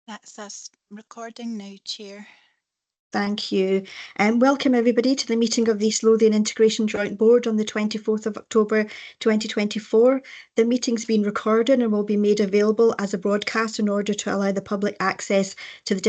That's us recording now, Chair. Thank you. And welcome everybody to the meeting of the East Lothian Integration Joint Board on the 24th of October 2024. The meeting's been recorded and will be made available as a broadcast in order to allow the public access to the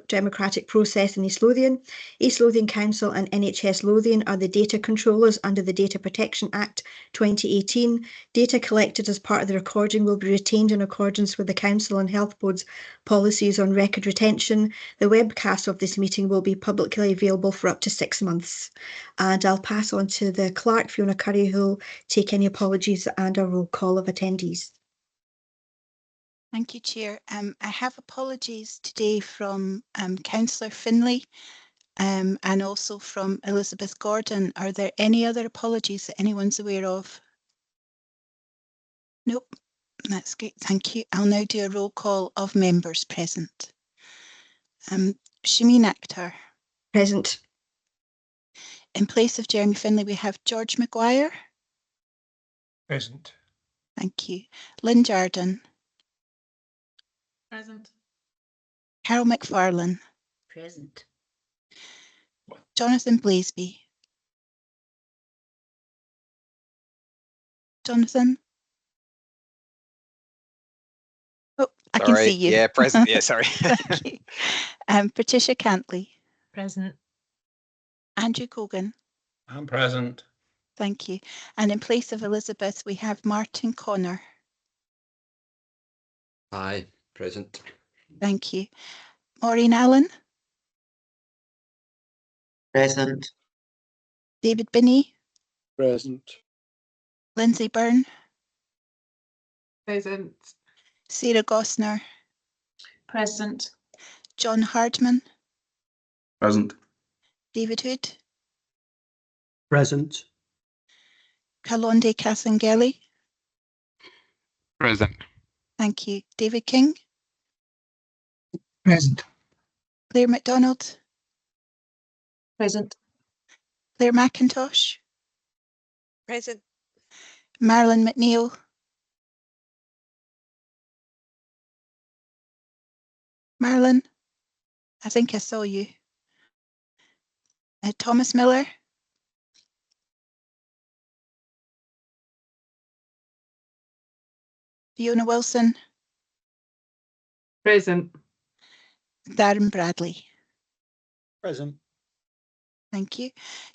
democratic process in East Lothian. East Lothian Council and NHS Lothian are the data controllers under the Data Protection Act 2018. Data collected as part of the recording will be retained in accordance with the Council and Health Board's policies on record retention. The webcast of this meeting will be publicly available for up to 6 months. And I'll pass on to the clerk, Fiona Curry, who will take any apologies and a roll call of attendees. Thank you, Chair. I have apologies today from Councillor Finlay and also from Elizabeth Gordon. Are there any other apologies that anyone's aware of? Nope. That's great. Thank you. I'll now do a roll call of members present. Shameen Akhtar. Present. In place of Jeremy Finlay, we have George Maguire. Present. Thank you. Lynn Jardine. Present. Carol McFarlane. Present. Jonathan Blaseby. Jonathan? Oh, I can see you. Yeah, present. Yeah, sorry. Thank you. Patricia Cantley. Present. Andrew Cogan. I'm present. Thank you. And in place of Elizabeth, we have Martin Connor. Aye, present. Thank you. Maureen Allen. Present. David Binney. Present. Lindsay Byrne. Present. Sarah Gosner. Present. John Hardman. Present. David Hood. Present. Kalonde Kasangeli. Present. Thank you. David King. Present. Claire MacDonald. Present. Claire McIntosh. Present. Marilyn McNeil. Marilyn, I think I saw you. Thomas Miller. Fiona Wilson. Present. Darren Bradley. Present. Thank you.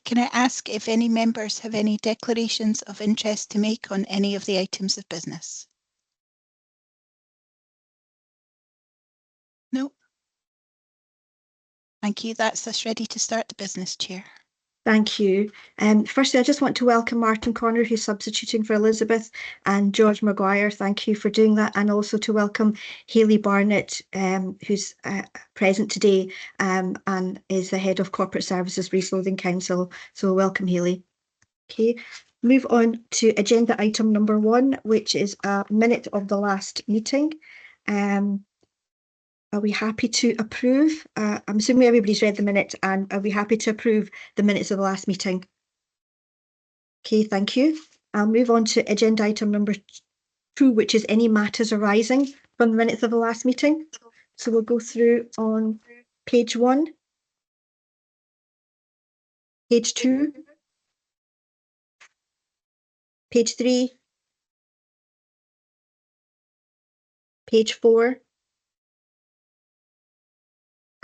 Can I ask if any members have any declarations of interest to make on any of the items of business? No. Thank you. That's us ready to start the business, Chair. Thank you. Firstly, I just want to welcome Martin Connor, who's substituting for Elizabeth, and George Maguire. Thank you for doing that. And also to welcome Hayley Barnett, who's present today and is the Head of Corporate Services for East Lothian Council. So welcome, Hayley. Okay, move on to agenda item number 1, which is a minute of the last meeting. Are we happy to approve? I'm assuming everybody's read the minutes, and are we happy to approve the minutes of the last meeting? Okay, thank you. I'll move on to agenda item number 2, which is any matters arising from the minutes of the last meeting. So we'll go through on page 1, page 2, page 3, page 4.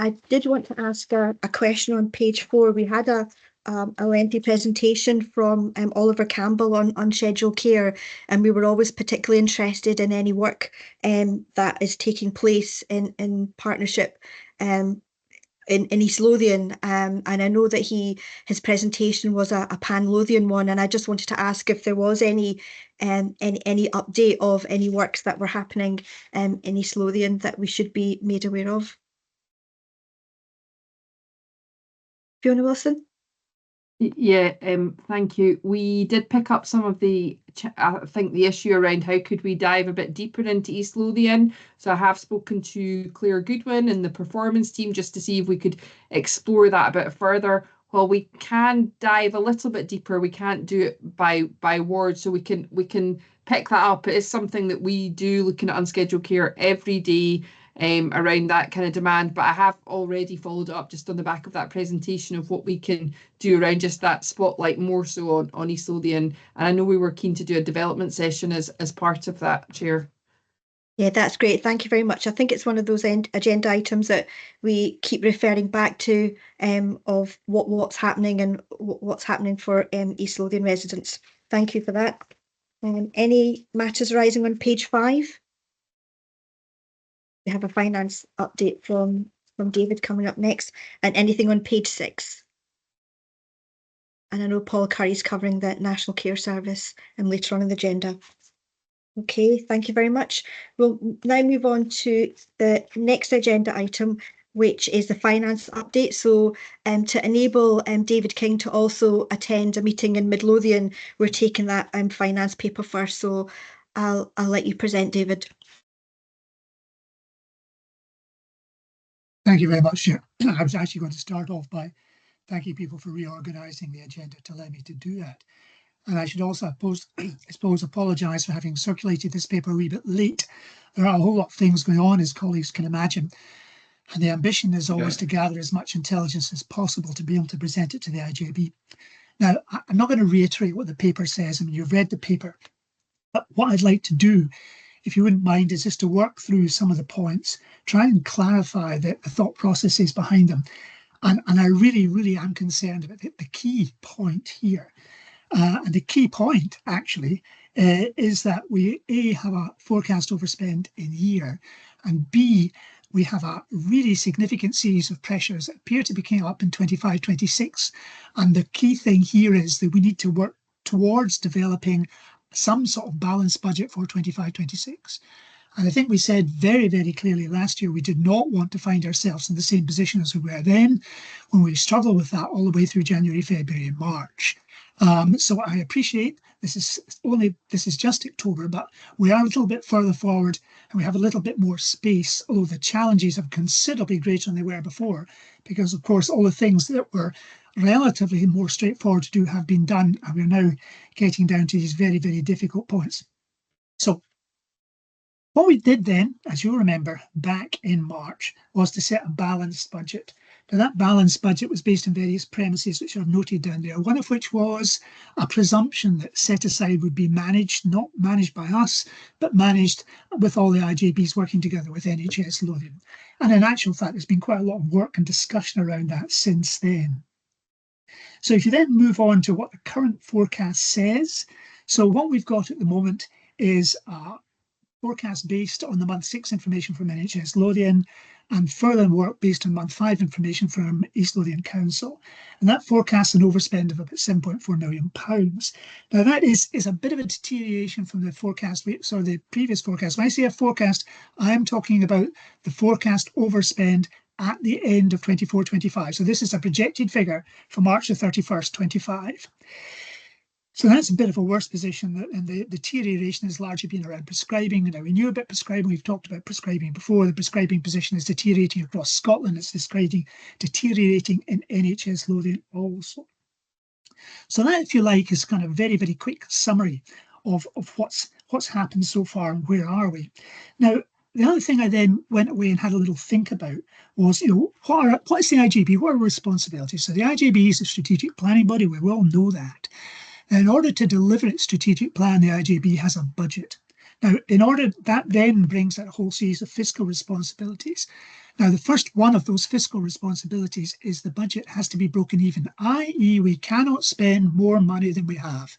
I did want to ask a question on page 4. We had a lengthy presentation from Oliver Campbell on unscheduled care, and we were always particularly interested in any work that is taking place in partnership in East Lothian, and I know that his presentation was a pan-Lothian one, and I just wanted to ask if there was any update of any works that were happening in East Lothian that we should be made aware of. Fiona Wilson? Yeah, thank you. We did pick up some of the, I think, the issue around how could we dive a bit deeper into East Lothian. So I have spoken to Claire Goodwin and the performance team just to see if we could explore that a bit further. While we can dive a little bit deeper, we can't do it by ward, so we can pick that up. It is something that we do looking at unscheduled care every day. around that kind of demand. But I have already followed up just on the back of that presentation of what we can do around just that spotlight more so on East Lothian. And I know we were keen to do a development session as part of that, Chair. Yeah, that's great. Thank you very much. I think it's one of those agenda items that we keep referring back to of what's happening and what's happening for East Lothian residents. Thank you for that. Any matters arising on page 5? We have a finance update from David coming up next, and anything on page 6. And I know Paul Curry's covering the National Care Service later on in the agenda. Okay, thank you very much. We'll now move on to the next agenda item, which is the finance update. So to enable David King to also attend a meeting in Midlothian, we're taking that finance paper first. So I'll let you present, David. Thank you very much, Chair. I was actually going to start off by thanking people for reorganising the agenda to allow me to do that. And I should also, I suppose, apologise for having circulated this paper a wee bit late. There are a whole lot of things going on, as colleagues can imagine. And the ambition is always to gather as much intelligence as possible to be able to present it to the IJB. Now, I'm not going to reiterate what the paper says. I mean, you've read the paper. But what I'd like to do, if you wouldn't mind, is just to work through some of the points, try and clarify the thought processes behind them. And I really am concerned about the key point here. And the key point, actually, is that we, A, have a forecast overspend in year, and B, we have a really significant series of pressures that appear to be coming up in 25-26. And the key thing here is that we need to work towards developing some sort of balanced budget for 25-26. And I think we said very clearly last year we did not want to find ourselves in the same position as we were then, when we struggled with that all the way through January, February and March. So I appreciate this is just October, but we are a little bit further forward and we have a little bit more space, although the challenges are considerably greater than they were before, because of course all the things that were relatively more straightforward to do have been done, and we're now getting down to these very difficult points. So what we did then, as you'll remember, back in March, was to set a balanced budget. Now, that balanced budget was based on various premises which are noted down there, one of which was a presumption that set aside would be managed, not managed by us, but managed with all the IJBs working together with NHS Lothian. And in actual fact, there's been quite a lot of work and discussion around that since then. So if you then move on to what the current forecast says, so what we've got at the moment is forecast based on the month 6 information from NHS Lothian and further work based on month 5 information from East Lothian Council. And that forecasts an overspend of about £7.4 million. Now that is a bit of a deterioration from the forecast, the previous forecast. When I say a forecast, I am talking about the forecast overspend at the end of 24-25. So this is a projected figure for March the 31st, 25. So that's a bit of a worse position, and the deterioration has largely been around prescribing. Now, we knew about prescribing, we've talked about prescribing before. The prescribing position is deteriorating across Scotland, it's deteriorating in NHS Lothian also. So that, if you like, is kind of a very quick summary of what's happened so far and where are we. Now, the other thing I then went away and had a little think about was, what is the IJB? What are responsibilities? So the IJB is a strategic planning body, we all know that. Now, in order to deliver its strategic plan, the IJB has a budget. Now, that then brings that whole series of fiscal responsibilities. Now, the first one of those fiscal responsibilities is the budget has to be broken even, i.e. we cannot spend more money than we have.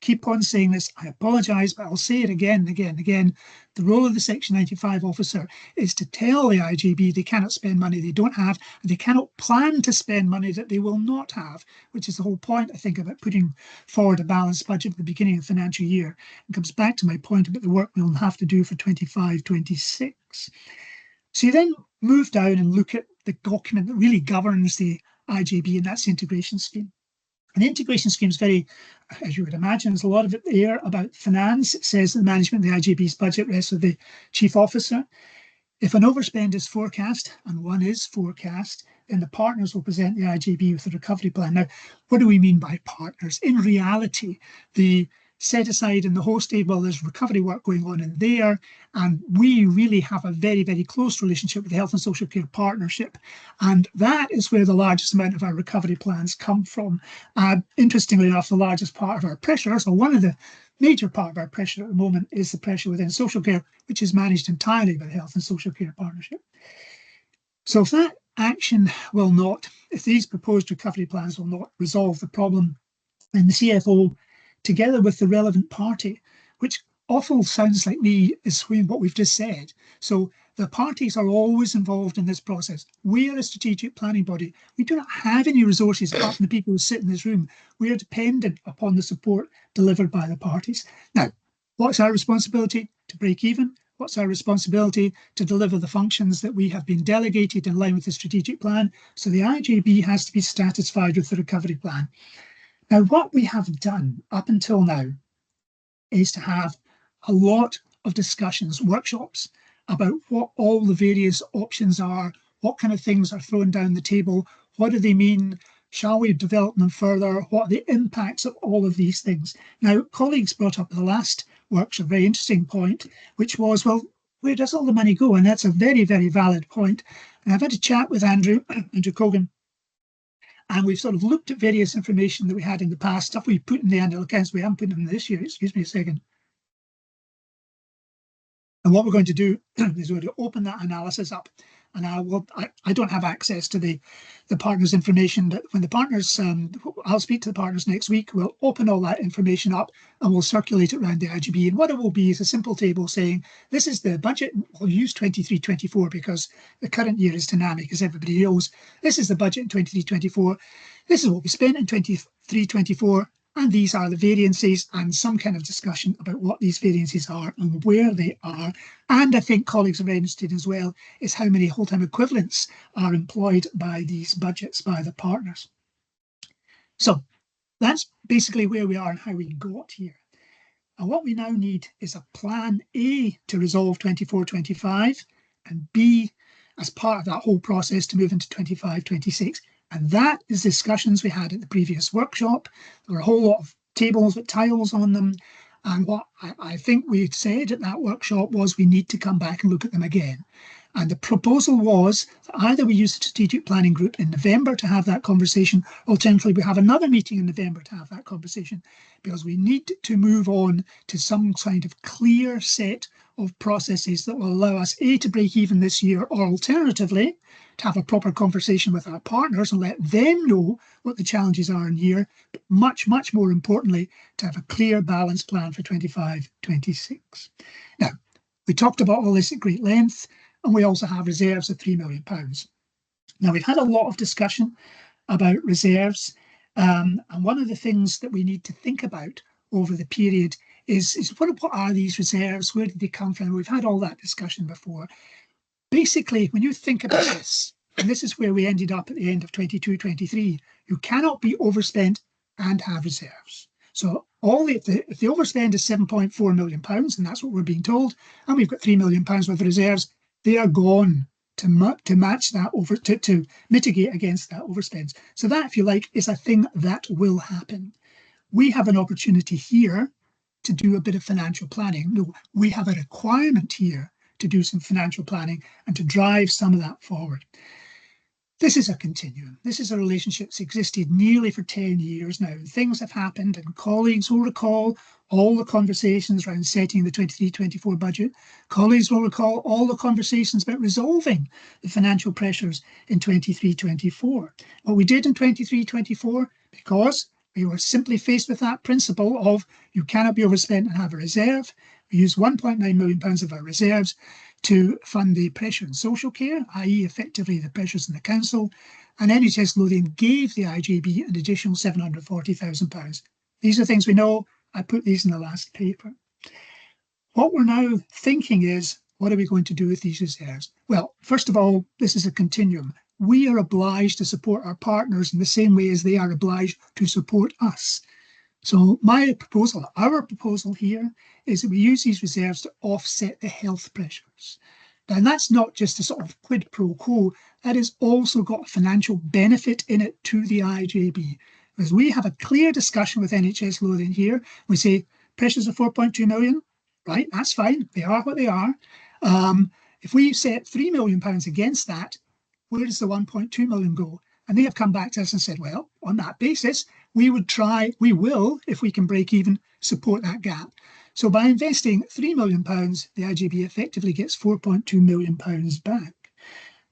Keep on saying this, I apologise, but I'll say it again and again and again. The role of the Section 95 officer is to tell the IJB they cannot spend money they don't have, and they cannot plan to spend money that they will not have, which is the whole point, I think, about putting forward a balanced budget at the beginning of the financial year. It comes back to my point about the work we'll have to do for 25-26. So you then move down and look at the document that really governs the IJB, and that's the integration scheme. And the integration scheme is very, as you would imagine, there's a lot of it there about finance. It says that the management of the IJB's budget rests with the chief officer. If an overspend is forecast, and one is forecast, then the partners will present the IJB with a recovery plan. Now, what do we mean by partners? In reality, the set aside in the host aid while there's recovery work going on in there. And we really have a very, very close relationship with the Health and Social Care Partnership. And that is where the largest amount of our recovery plans come from. Interestingly enough, the largest part of our pressure, so one of the major part of our pressure at the moment is the pressure within social care, which is managed entirely by the Health and Social Care Partnership. So if that action will not, if these proposed recovery plans will not resolve the problem, then the CFO, together with the relevant party, which awful sounds like me, is what we've just said. So the parties are always involved in this process. We are a strategic planning body. We do not have any resources apart from the people who sit in this room. We are dependent upon the support delivered by the parties. Now, what's our responsibility? To break even. What's our responsibility? To deliver the functions that we have been delegated in line with the strategic plan. So the IJB has to be satisfied with the recovery plan. Now, what we have done up until now is to have a lot of discussions, workshops about what all the various options are, what kind of things are thrown down the table, what do they mean, shall we develop them further, what are the impacts of all of these things. Now, colleagues brought up the last workshop a very interesting point, which was, well, where does all the money go? And that's a very, very valid point. And I've had a chat with Andrew Cogan, and we've sort of looked at various information that we had in the past, stuff we put in the annual accounts, we haven't put them in this year, excuse me a second. And what we're going to do is we're going to open that analysis up. And I don't have access to the partners' information, but when the partners, I'll speak to the partners next week, we'll open all that information up and we'll circulate it around the IJB. And what it will be is a simple table saying, this is the budget, we'll use 23-24 because the current year is dynamic, as everybody knows. This is the budget in 23-24. This is what we spent in 23-24. And these are the variances, and some kind of discussion about what these variances are and where they are. And I think colleagues are very interested as well is how many whole-time equivalents are employed by these budgets by the partners. So that's basically where we are and how we got here. And what we now need is a plan A to resolve 24-25 and B, as part of that whole process, to move into 25-26. And that is discussions we had at the previous workshop. There were a whole lot of tables with tiles on them. And what I think we said at that workshop was we need to come back and look at them again. And the proposal was that either we use the strategic planning group in November to have that conversation, alternatively we have another meeting in November to have that conversation, because we need to move on to some kind of clear set of processes that will allow us A, to break even this year, or alternatively to have a proper conversation with our partners and let them know what the challenges are in here, but much, much more importantly, to have a clear balanced plan for 25-26. Now, we talked about all this at great length, and we also have reserves of £3 million. Now, we've had a lot of discussion about reserves, and one of the things that we need to think about over the period is what are these reserves? Where did they come from? We've had all that discussion before. Basically, when you think about this, and this is where we ended up at the end of 22-23, you cannot be overspent and have reserves. So if the overspend is £7.4 million, and that's what we're being told, and we've got £3 million worth of reserves, they are gone to match that to mitigate against that overspend. So that, if you like, is a thing that will happen. We have an opportunity here to do a bit of financial planning. No, we have a requirement here to do some financial planning and to drive some of that forward. This is a continuum. This is a relationship that's existed nearly for 10 years now. Things have happened, and colleagues will recall all the conversations around setting the 23-24 budget. Colleagues will recall all the conversations about resolving the financial pressures in 23-24. What we did in 23-24, because we were simply faced with that principle of you cannot be overspent and have a reserve, we used £1.9 million of our reserves to fund the pressure in social care, i.e. effectively the pressures in the council, and NHS Lothian gave the IJB an additional £740,000. These are things we know. I put these in the last paper. What we're now thinking is, what are we going to do with these reserves? Well, first of all, this is a continuum. We are obliged to support our partners in the same way as they are obliged to support us. So our proposal here is that we use these reserves to offset the health pressures. And that's not just a sort of quid pro quo, that has also got a financial benefit in it to the IJB. Because we have a clear discussion with NHS Lothian here, we say, pressures of 4.2 million, right? That's fine. They are what they are. If we set £3 million against that, where does the 1.2 million go? And they have come back to us and said, well, on that basis, we will, if we can break even, support that gap. So by investing £3 million, the IJB effectively gets £4.2 million back.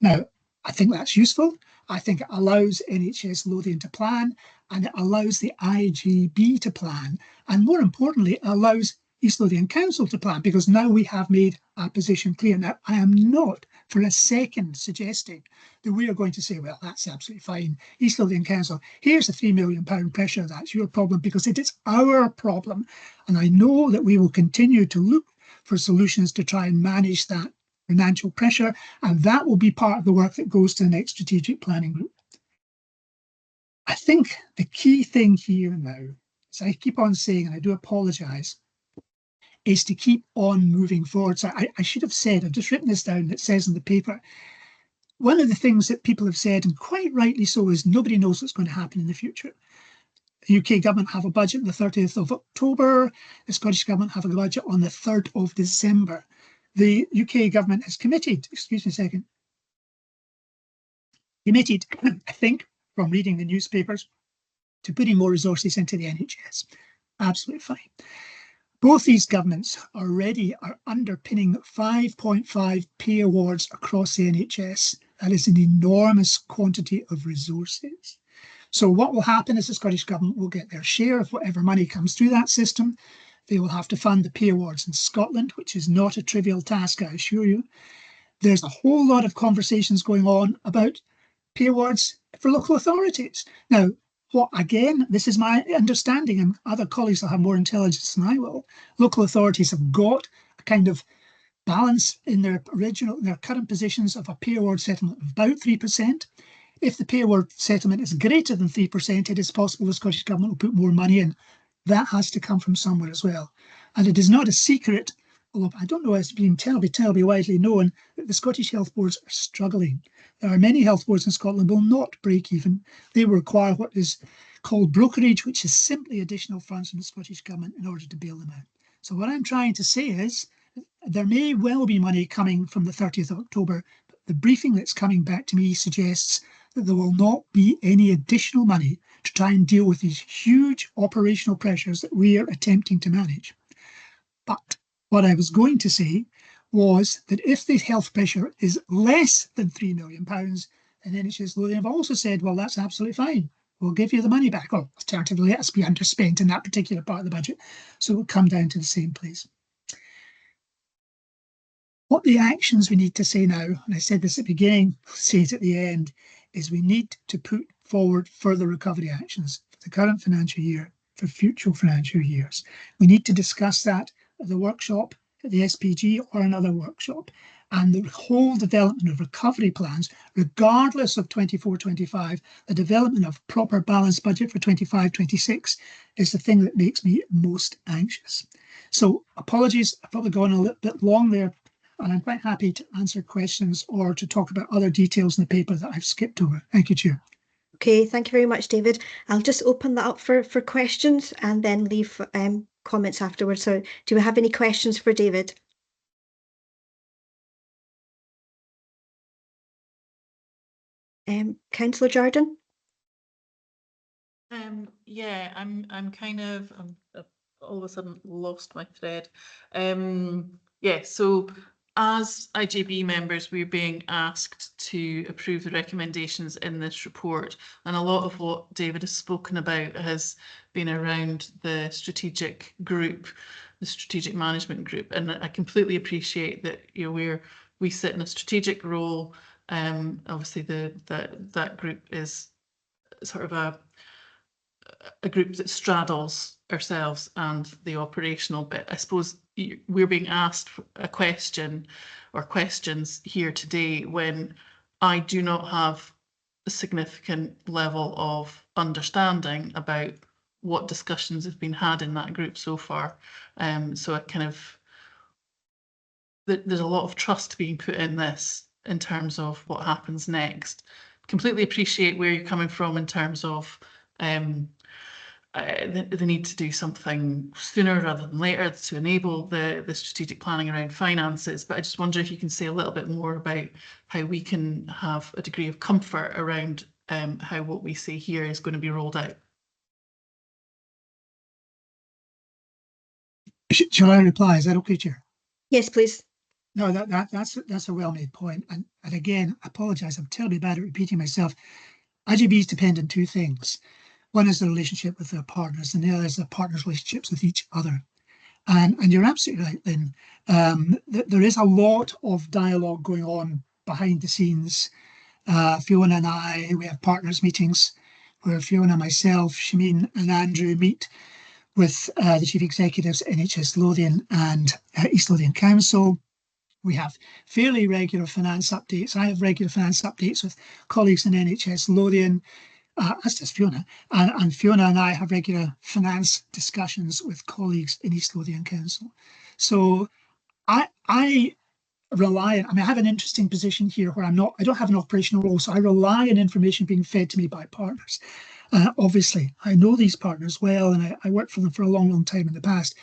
Now, I think that's useful. I think it allows NHS Lothian to plan, and it allows the IJB to plan. And more importantly, it allows East Lothian Council to plan, because now we have made our position clear. Now, I am not for a second suggesting that we are going to say, well, that's absolutely fine. East Lothian Council, here's the £3 million pressure. That's your problem, because it is our problem. And I know that we will continue to look for solutions to try and manage that financial pressure, and that will be part of the work that goes to the next strategic planning group. I think the key thing here now, as I keep on saying, and I do apologise, is to keep on moving forward. So I should have said, I've just written this down, it says in the paper, one of the things that people have said, and quite rightly so, is nobody knows what's going to happen in the future. The UK government have a budget on the 30th of October, the Scottish government have a budget on the 3rd of December. The UK government has committed, I think, from reading the newspapers, to putting more resources into the NHS. Absolutely fine. Both these governments already are underpinning 5.5 pay awards across the NHS. That is an enormous quantity of resources. So what will happen is the Scottish government will get their share of whatever money comes through that system. They will have to fund the pay awards in Scotland, which is not a trivial task, I assure you. There's a whole lot of conversations going on about pay awards for local authorities. Now, what, again, this is my understanding, and other colleagues will have more intelligence than I will. Local authorities have got a kind of balance in their current positions of a pay award settlement of about 3%. If the pay award settlement is greater than 3%, it is possible the Scottish Government will put more money in. That has to come from somewhere as well. And it is not a secret, although I don't know, it's been terribly widely known, that the Scottish health boards are struggling. There are many health boards in Scotland will not break even. They will require what is called brokerage, which is simply additional funds from the Scottish Government in order to bail them out. So what I'm trying to say is there may well be money coming from the 30th of October, but the briefing that's coming back to me suggests that there will not be any additional money to try and deal with these huge operational pressures that we are attempting to manage. But what I was going to say was that if the health pressure is less than £3 million, then NHS Lothian have also said, well, that's absolutely fine. We'll give you the money back, or alternatively, let us be underspent in that particular part of the budget. So it will come down to the same place. What the actions we need to say now, and I said this at the beginning, I'll say it at the end, is we need to put forward further recovery actions for the current financial year, for future financial years. We need to discuss that at the workshop, at the SPG, or another workshop. And the whole development of recovery plans, regardless of 24-25, the development of proper balanced budget for 25-26 is the thing that makes me most anxious. So apologies, I've probably gone a little bit long there, and I'm quite happy to answer questions or to talk about other details in the paper that I've skipped over. Thank you, Chair. Okay, thank you very much, David. I'll just open that up for questions and then leave comments afterwards. So do we have any questions for David? Councillor Jardine? Yeah, I'm kind of all of a sudden lost my thread. Yeah, so as IJB members, we're being asked to approve the recommendations in this report, and a lot of what David has spoken about has been around the strategic group, the strategic management group, and I completely appreciate that, you know, we sit in a strategic role. Obviously that group is sort of a group that straddles ourselves and the operational bit. I suppose we're being asked a question or questions here today when I do not have a significant level of understanding about what discussions have been had in that group so far. So I kind of, there's a lot of trust being put in this in terms of what happens next. Completely appreciate where you're coming from in terms of the need to do something sooner rather than later to enable the strategic planning around finances. But I just wonder if you can say a little bit more about how we can have a degree of comfort around how what we say here is going to be rolled out. Shall I reply? Is that okay, Chair? Yes, please. No, that's a well-made point. And again, I apologise, I'm terribly bad at repeating myself. IJBs depend on two things. One is the relationship with their partners, and the other is the partners' relationships with each other. And you're absolutely right, Lynn. There is a lot of dialogue going on behind the scenes. Fiona and I, we have partners meetings where Fiona, myself, Shameen and Andrew meet with the Chief Executives, NHS Lothian and East Lothian Council. We have fairly regular finance updates. I have regular finance updates with colleagues in NHS Lothian, as does Fiona. And Fiona and I have regular finance discussions with colleagues in East Lothian Council. So I rely on, I have an interesting position here where I don't have an operational role, so I rely on information being fed to me by partners. Obviously, I know these partners well, and I worked for them for a long, long time in the past.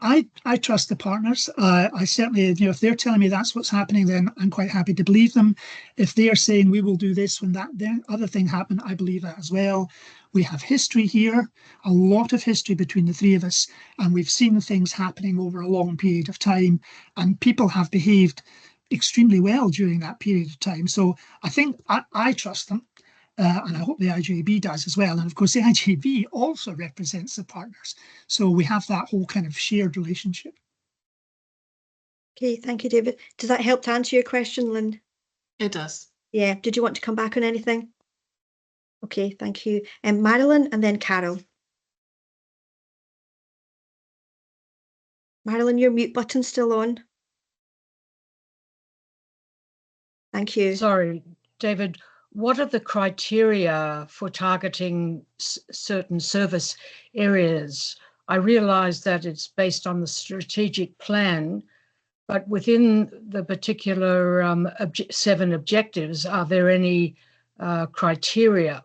I trust the partners. I certainly, if they're telling me that's what's happening, then I'm quite happy to believe them. If they are saying we will do this when that then other thing happened, I believe that as well. We have history here, a lot of history between the three of us, and we've seen things happening over a long period of time, and people have behaved extremely well during that period of time. So I think I trust them. And I hope the IJB does as well. And of course, the IJB also represents the partners. So we have that whole kind of shared relationship. Okay, thank you, David. Does that help to answer your question, Lynn? It does. Yeah. Did you want to come back on anything? Okay, thank you. And Marilyn and then Carol. Marilyn, your mute button's still on. Thank you. Sorry, David. What are the criteria for targeting certain service areas? I realise that it's based on the strategic plan, but within the particular 7 objectives, are there any criteria?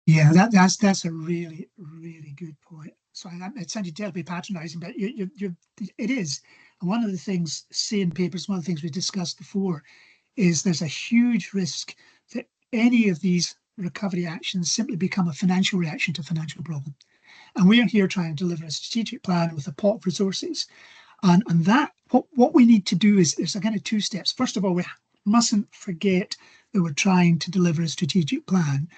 Yeah, that's a really, really good point. So it sounded terribly patronising, but it is. And one of the things, saying papers, one of the things we discussed before, is there's a huge risk that any of these recovery actions simply become a financial reaction to a financial problem. And we are here trying to deliver a strategic plan with a pot of resources. And that, what we need to do is kind of 2 steps. First of all, we mustn't forget that we're trying to deliver a strategic plan.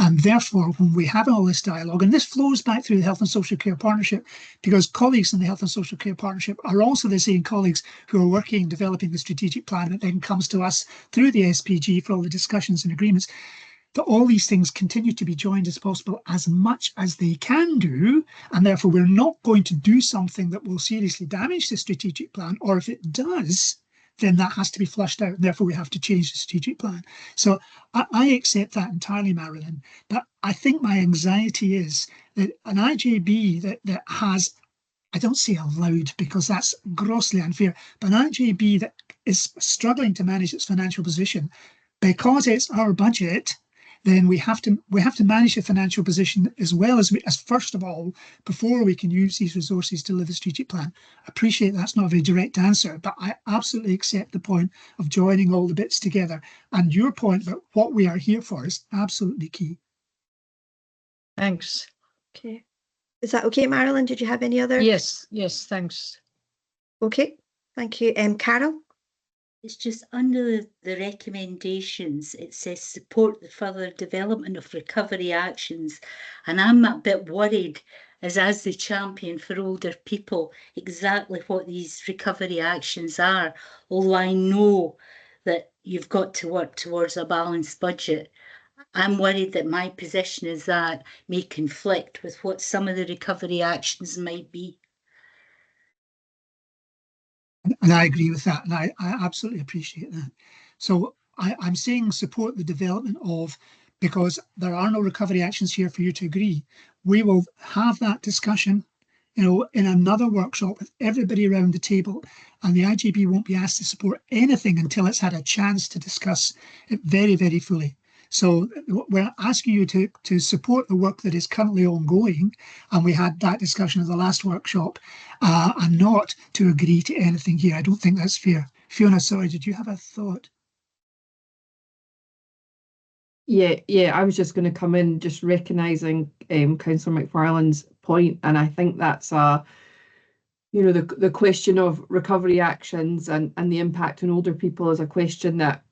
And therefore, when we have all this dialogue, and this flows back through the Health and Social Care Partnership, because colleagues in the Health and Social Care Partnership are also the same colleagues who are working, developing the strategic plan that then comes to us through the SPG for all the discussions and agreements, that all these things continue to be joined as possible as much as they can do. And therefore, we're not going to do something that will seriously damage the strategic plan, or if it does, then that has to be flushed out. Therefore, we have to change the strategic plan. So I accept that entirely, Marilyn. But I think my anxiety is that an IJB that has, I don't say allowed because that's grossly unfair, but an IJB that is struggling to manage its financial position, because it's our budget, then we have to manage the financial position as well as first of all, before we can use these resources to deliver the strategic plan. I appreciate that's not a very direct answer, but I absolutely accept the point of joining all the bits together. And your point about what we are here for is absolutely key. Thanks. Okay. Is that okay, Marilyn? Did you have any other? Yes, thanks. Okay, thank you. Carol? It's just under the recommendations, it says support the further development of recovery actions. And I'm a bit worried as the champion for older people, exactly what these recovery actions are. Although I know that you've got to work towards a balanced budget, I'm worried that my position as that may conflict with what some of the recovery actions might be. And I agree with that, and I absolutely appreciate that. So I'm saying support the development of, because there are no recovery actions here for you to agree. We will have that discussion, in another workshop with everybody around the table, and the IJB won't be asked to support anything until it's had a chance to discuss it very, very fully. So we're asking you to support the work that is currently ongoing, and we had that discussion at the last workshop, and not to agree to anything here. I don't think that's fair. Fiona, sorry, did you have a thought? Yeah, I was just going to come in just recognising Councillor McFarlane's point, and I think that's the question of recovery actions and the impact on older people is a question that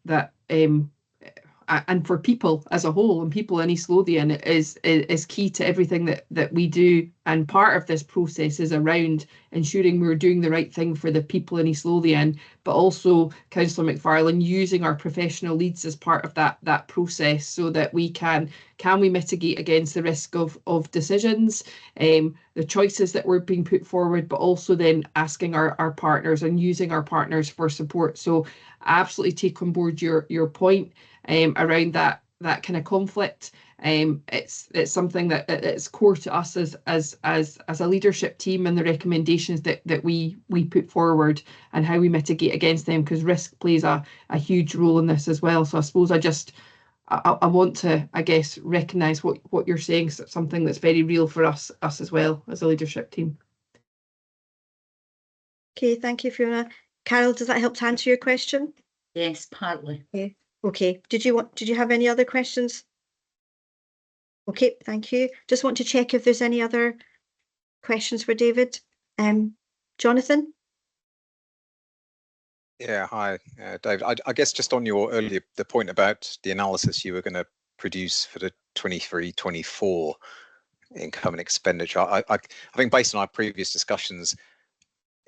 and for people as a whole and people in East Lothian is key to everything that we do. And part of this process is around ensuring we're doing the right thing for the people in East Lothian, but also Councillor McFarlane using our professional leads as part of that process, so that we can we mitigate against the risk of decisions, the choices that were being put forward, but also then asking our partners and using our partners for support. So I absolutely take on board your point around that kind of conflict. It's something that it's core to us as a leadership team, and the recommendations that we put forward and how we mitigate against them, because risk plays a huge role in this as well. So I suppose I want to, I guess, recognise what you're saying, something that's very real for us as well as a leadership team. Okay, thank you, Fiona. Carol, does that help to answer your question? Yes, partly. Okay. Did you have any other questions? Okay, thank you. Just want to check if there's any other questions for David. Jonathan? Yeah, hi, David. I guess just on your the point about the analysis you were going to produce for the 23-24 income and expenditure. I think based on our previous discussions,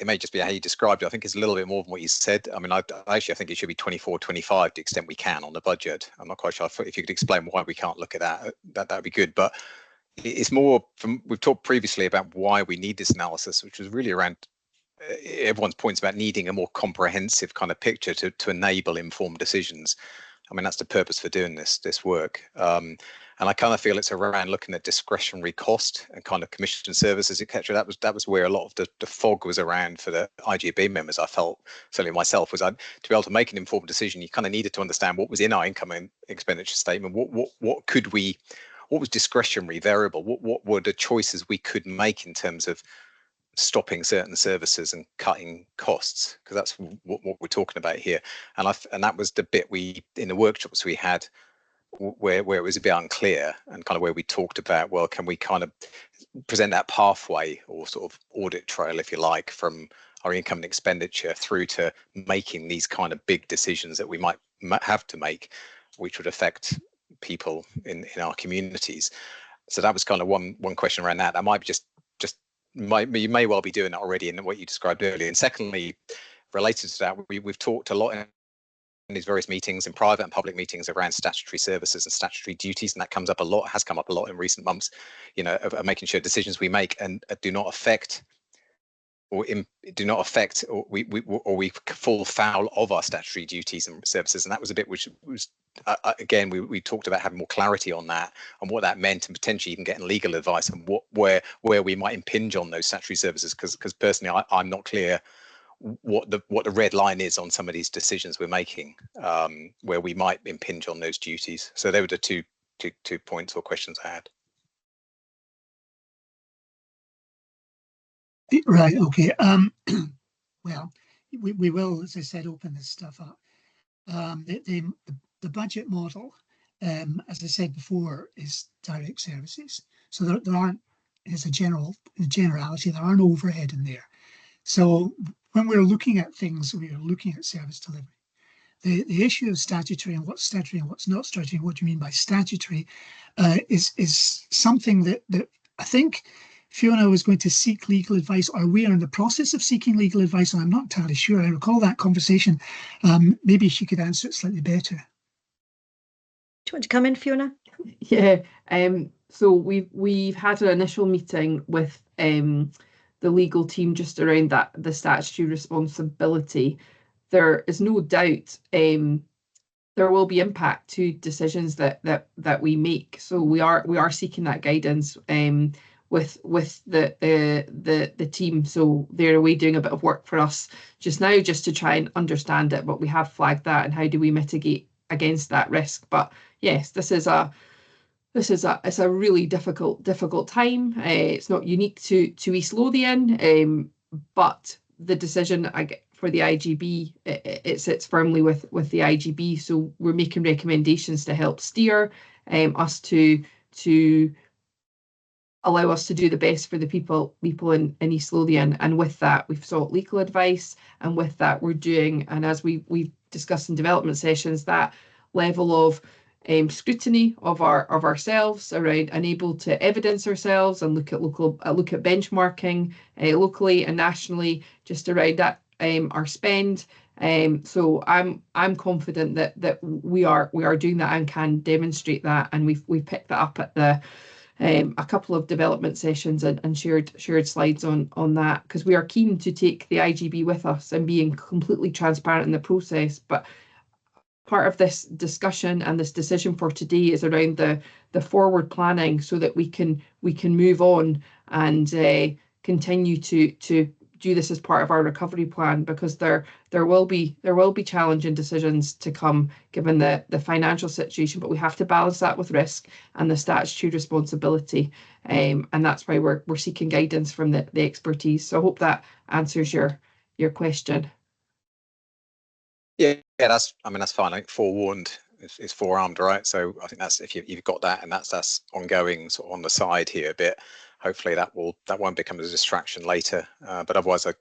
it may just be how you described it. I think it's a little bit more than what you said. I mean, I think it should be 24-25 to the extent we can on the budget. I'm not quite sure if you could explain why we can't look at that would be good. But it's more from, we've talked previously about why we need this analysis, which was really around everyone's points about needing a more comprehensive kind of picture to enable informed decisions. I mean, that's the purpose for doing this work. And I kind of feel it's around looking at discretionary cost and kind of commission services, etc. That was where a lot of the fog was around for the IJB members. I felt, certainly myself, was to be able to make an informed decision, you kind of needed to understand what was in our income and expenditure statement, what was discretionary variable, what were the choices we could make in terms of stopping certain services and cutting costs, because that's what we're talking about here. And that was the bit in the workshops we had where it was a bit unclear, and kind of where we talked about, well, can we kind of present that pathway or sort of audit trail, if you like, from our income and expenditure through to making these kind of big decisions that we might have to make, which would affect people in our communities. So that was kind of one question around that. I might be you may well be doing that already in what you described earlier. And secondly, related to that, we've talked a lot in these various meetings, in private and public meetings, around statutory services and statutory duties, and that has come up a lot in recent months, of making sure decisions we make and do not affect or we fall foul of our statutory duties and services. And that was a bit which was again, we talked about having more clarity on that and what that meant, and potentially even getting legal advice on where we might impinge on those statutory services, because personally I'm not clear what the red line is on some of these decisions we're making, where we might impinge on those duties. So they were the two points or questions I had. Right, okay. Well, we will, as I said, open this stuff up. The budget model, as I said before, is direct services. So there aren't, as a generality, there aren't overhead in there. So when we're looking at things, we are looking at service delivery. The issue of statutory and what's statutory and what's not statutory, what do you mean by statutory, is something that I think Fiona was going to seek legal advice, or we are in the process of seeking legal advice, and I'm not entirely sure. I recall that conversation. Maybe she could answer it slightly better. Do you want to come in, Fiona? Yeah. So we've had an initial meeting with the legal team just around the statutory responsibility. There is no doubt there will be impact to decisions that we make. So we are seeking that guidance with the team. So they're away doing a bit of work for us just now, just to try and understand it. But we have flagged that, and how do we mitigate against that risk? But yes, this is a it's a really difficult time. It's not unique to East Lothian, but the decision for the IJB, it sits firmly with the IJB. So we're making recommendations to help steer us to allow us to do the best for the people in East Lothian. And with that, we've sought legal advice, and with that, we're doing, and as we've discussed in development sessions, that level of scrutiny of ourselves around, and able to evidence ourselves and look at benchmarking locally and nationally, just around that our spend. So I'm confident that we are doing that and can demonstrate that, and we've picked that up at the a couple of development sessions and shared slides on that, because we are keen to take the IJB with us and being completely transparent in the process. But part of this discussion and this decision for today is around the forward planning, so that we can move on and continue to do this as part of our recovery plan, because there will be challenging decisions to come given the financial situation, but we have to balance that with risk and the statutory responsibility, and that's why we're seeking guidance from the expertise. So I hope that answers your question. Yeah, that's fine. I think forewarned is forearmed, right? So I think that's, if you've got that, and that's ongoing sort of on the side here a bit. Hopefully that won't become a distraction later. But otherwise, I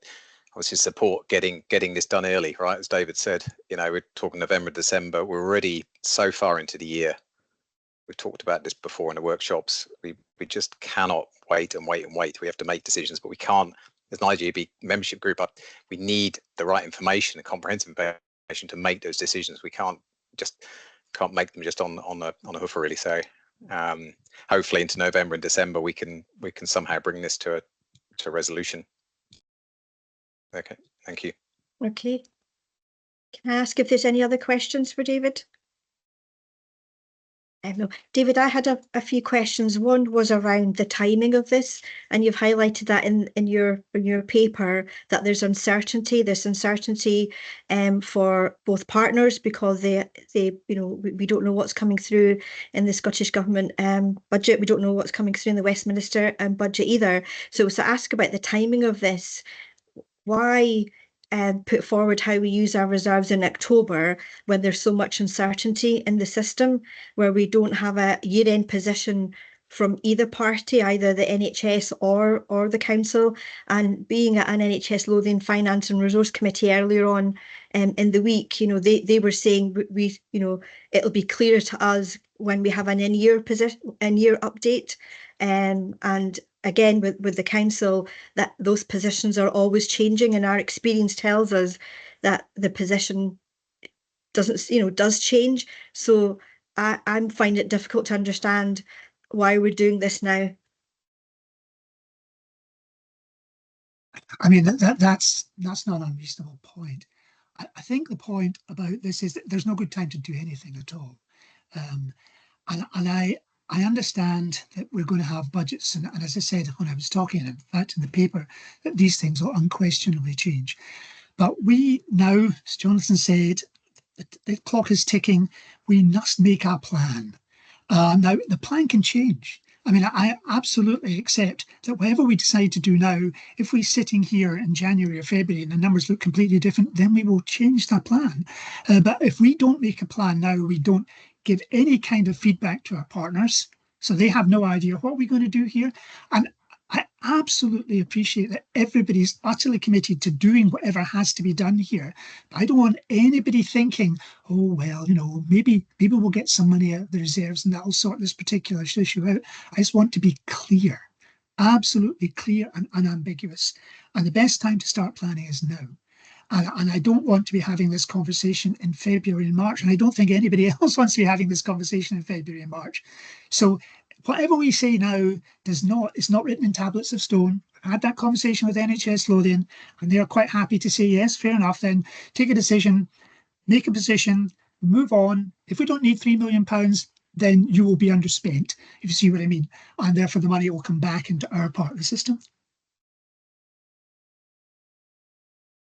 obviously support getting this done early, right? As David said, we're talking November, December. We're already so far into the year. We've talked about this before in the workshops. We just cannot wait and wait and wait. We have to make decisions, but we can't. As an IJB membership group, we need the right information, the comprehensive information to make those decisions. We can't make them just on a hoof, really. So hopefully into November and December we can somehow bring this to a resolution. Okay, thank you. Okay, can I ask if there's any other questions for David? No. David, I had a few questions. One was around the timing of this, and you've highlighted that in your paper, that there's uncertainty. There's uncertainty for both partners, because they we don't know what's coming through in the Scottish Government budget. We don't know what's coming through in the Westminster budget either. So to ask about the timing of this, why put forward how we use our reserves in October when there's so much uncertainty in the system, where we don't have a year-end position from either party, either the NHS or the council. And being at an NHS Lothian Finance and Resource Committee earlier on in the week, they were saying it'll be clear to us when we have an in-year update, and again with the council, that those positions are always changing, and our experience tells us that the position does change. So I'm finding it difficult to understand why we're doing this now. I mean, that's not an unreasonable point. I think the point about this is that there's no good time to do anything at all. And I understand that we're going to have budgets, and as I said when I was talking, in fact in the paper, that these things will unquestionably change. But we now, as Jonathan said, the clock is ticking. We must make our plan. Now, the plan can change. I mean, I absolutely accept that whatever we decide to do now, if we're sitting here in January or February and the numbers look completely different, then we will change that plan. But if we don't make a plan now, we don't give any kind of feedback to our partners, so they have no idea what we're going to do here. And I absolutely appreciate that everybody's utterly committed to doing whatever has to be done here. But I don't want anybody thinking, oh, well, maybe we'll get some money out of the reserves and that'll sort this particular issue out. I just want to be clear, absolutely clear and unambiguous. And the best time to start planning is now. And I don't want to be having this conversation in February and March. And I don't think anybody else wants to be having this conversation in February and March. So whatever we say now it's not written in tablets of stone. I had that conversation with NHS Lothian, and they're quite happy to say, yes, fair enough, then take a decision, make a position, move on. If we don't need £3 million, then you will be underspent, if you see what I mean. And therefore the money will come back into our part of the system.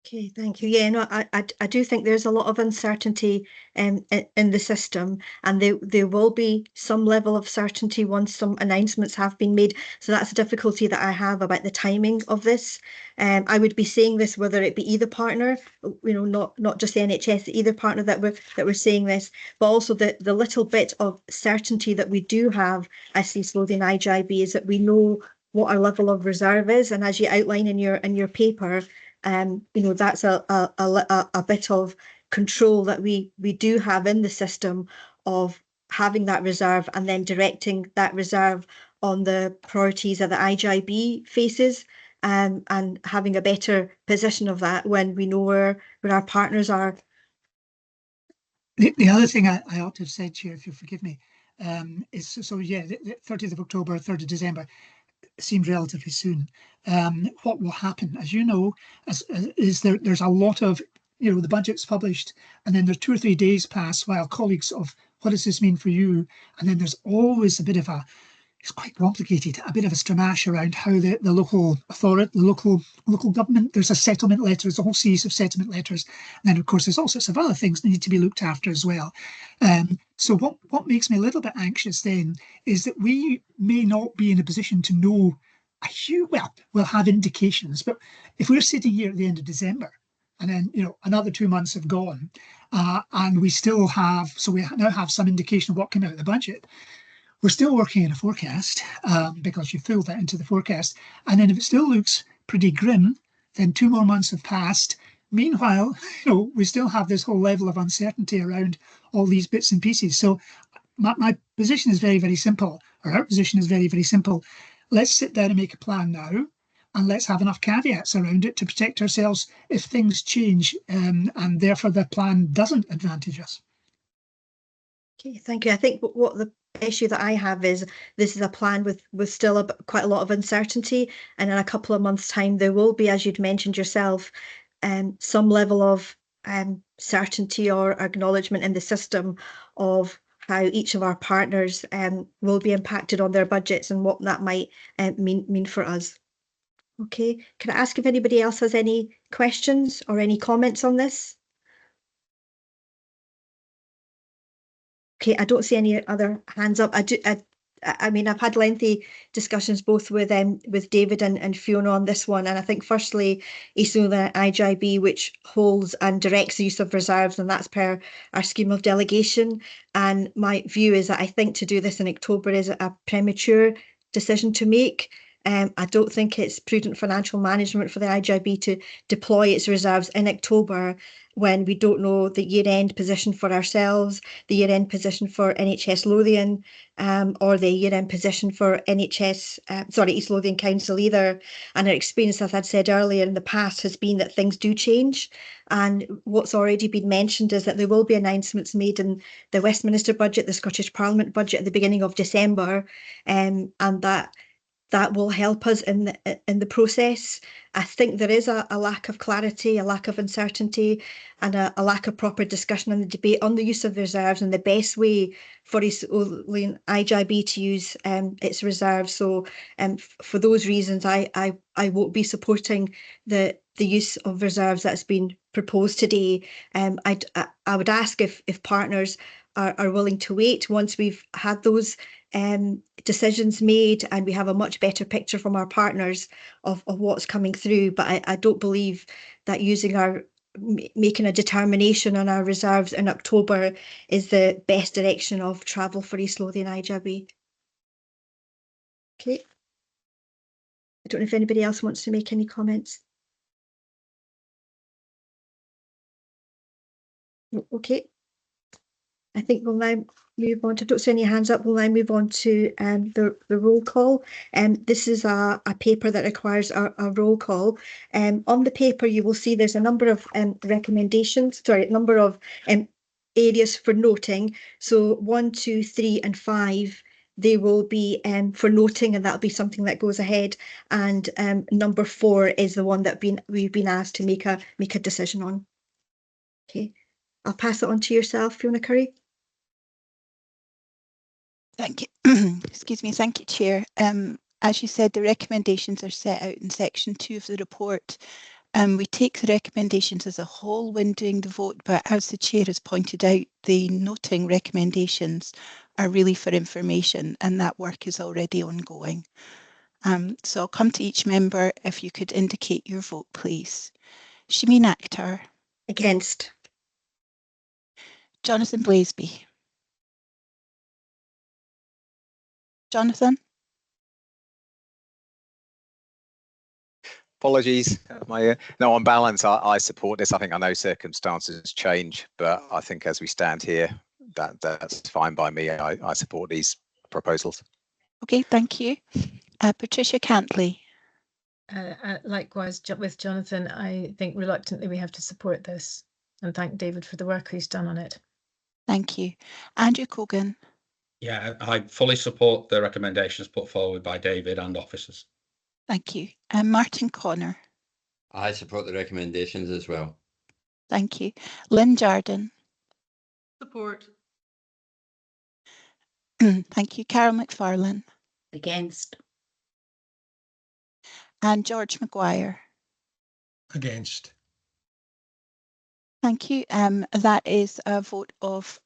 Okay, thank you. Yeah, no, I do think there's a lot of uncertainty in the system, and there will be some level of certainty once some announcements have been made. So that's a difficulty that I have about the timing of this. I would be saying this whether it be either partner, you know, not just the NHS, either partner that we're saying this, but also the little bit of certainty that we do have as East Lothian IJB is that we know what our level of reserve is, and as you outline in your paper. You know, that's a bit of control that we do have in the system of having that reserve and then directing that reserve on the priorities that the IJB faces, and having a better position of that when we know where our partners are. The other thing I ought to have said, Chair, if you'll forgive me, is so yeah, the 30th of October, 3rd of December seems relatively soon. What will happen, as you know, is there's a lot of, you know, the budget's published, and then there's 2 or 3 days pass while colleagues of what does this mean for you, and then there's always a bit of it's quite complicated, a bit of a stramash around how the local authority, the local government, there's a settlement letter, there's a whole series of settlement letters, and then of course there's all sorts of other things that need to be looked after as well. So what makes me a little bit anxious then is that we may not be in a position to know well, we'll have indications, but if we're sitting here at the end of December and then, you know, another 2 months have gone, and we still have, so we now have some indication of what came out of the budget. We're still working in a forecast, because you filled that into the forecast. And then if it still looks pretty grim, then 2 more months have passed. Meanwhile, you know, we still have this whole level of uncertainty around all these bits and pieces. So my position is very, very simple, or our position is very, very simple. Let's sit down and make a plan now, and let's have enough caveats around it to protect ourselves if things change, and therefore the plan doesn't advantage us. Okay, thank you. I think what the issue that I have is this is a plan with still quite a lot of uncertainty, and in a couple of months' time there will be, as you'd mentioned yourself, some level of certainty or acknowledgement in the system of how each of our partners will be impacted on their budgets and what that might mean for us. Okay, can I ask if anybody else has any questions or any comments on this? Okay, I don't see any other hands up. I mean, I've had lengthy discussions both with David and Fiona on this one, and I think firstly, East Lothian IJB, which holds and directs the use of reserves, and that's per our scheme of delegation. And my view is that I think to do this in October is a premature decision to make. I don't think it's prudent financial management for the IJB to deploy its reserves in October when we don't know the year-end position for ourselves, the year-end position for NHS Lothian, or the year-end position for East Lothian Council either. And our experience, as I'd said earlier in the past, has been that things do change. And what's already been mentioned is that there will be announcements made in the Westminster budget, the Scottish Parliament budget at the beginning of December, and that will help us in the process. I think there is a lack of clarity, a lack of uncertainty, and a lack of proper discussion and the debate on the use of reserves and the best way for East Lothian IJB to use its reserves. So for those reasons, I won't be supporting the use of reserves that's been proposed today. I would ask if partners are willing to wait once we've had those decisions made and we have a much better picture from our partners of what's coming through. But I don't believe that making a determination on our reserves in October is the best direction of travel for East Lothian IJB. Okay. I don't know if anybody else wants to make any comments. Okay. I think we'll now move on to, don't see any hands up, we'll now move on to the roll call. This is a paper that requires a roll call. On the paper, you will see there's a number of recommendations, sorry, a number of areas for noting. So 1, 2, 3 and 5, they will be for noting, and that'll be something that goes ahead. And number 4 is the one that we've been asked to make a decision on. Okay, I'll pass it on to yourself, Fiona Curry. Thank you. Excuse me. Thank you, Chair. As you said, the recommendations are set out in section 2 of the report. We take the recommendations as a whole when doing the vote, but as the chair has pointed out, the noting recommendations are really for information, and that work is already ongoing. So I'll come to each member. If you could indicate your vote, please. Shameen Akhtar. Against. Jonathan Blazeby. Jonathan. Apologies. No, on balance, I support this. I think I know circumstances change, but I think as we stand here, that's fine by me. I support these proposals. Okay, thank you. Patricia Cantley. Likewise, with Jonathan, I think reluctantly we have to support this and thank David for the work he's done on it. Thank you. Andrew Cogan. Yeah, I fully support the recommendations put forward by David and officers. Thank you. And Martin Connor. I support the recommendations as well. Thank you. Lynn Jardine. Support. Thank you. Carol McFarlane. Against. And George Maguire. Against. Thank you. That is a vote of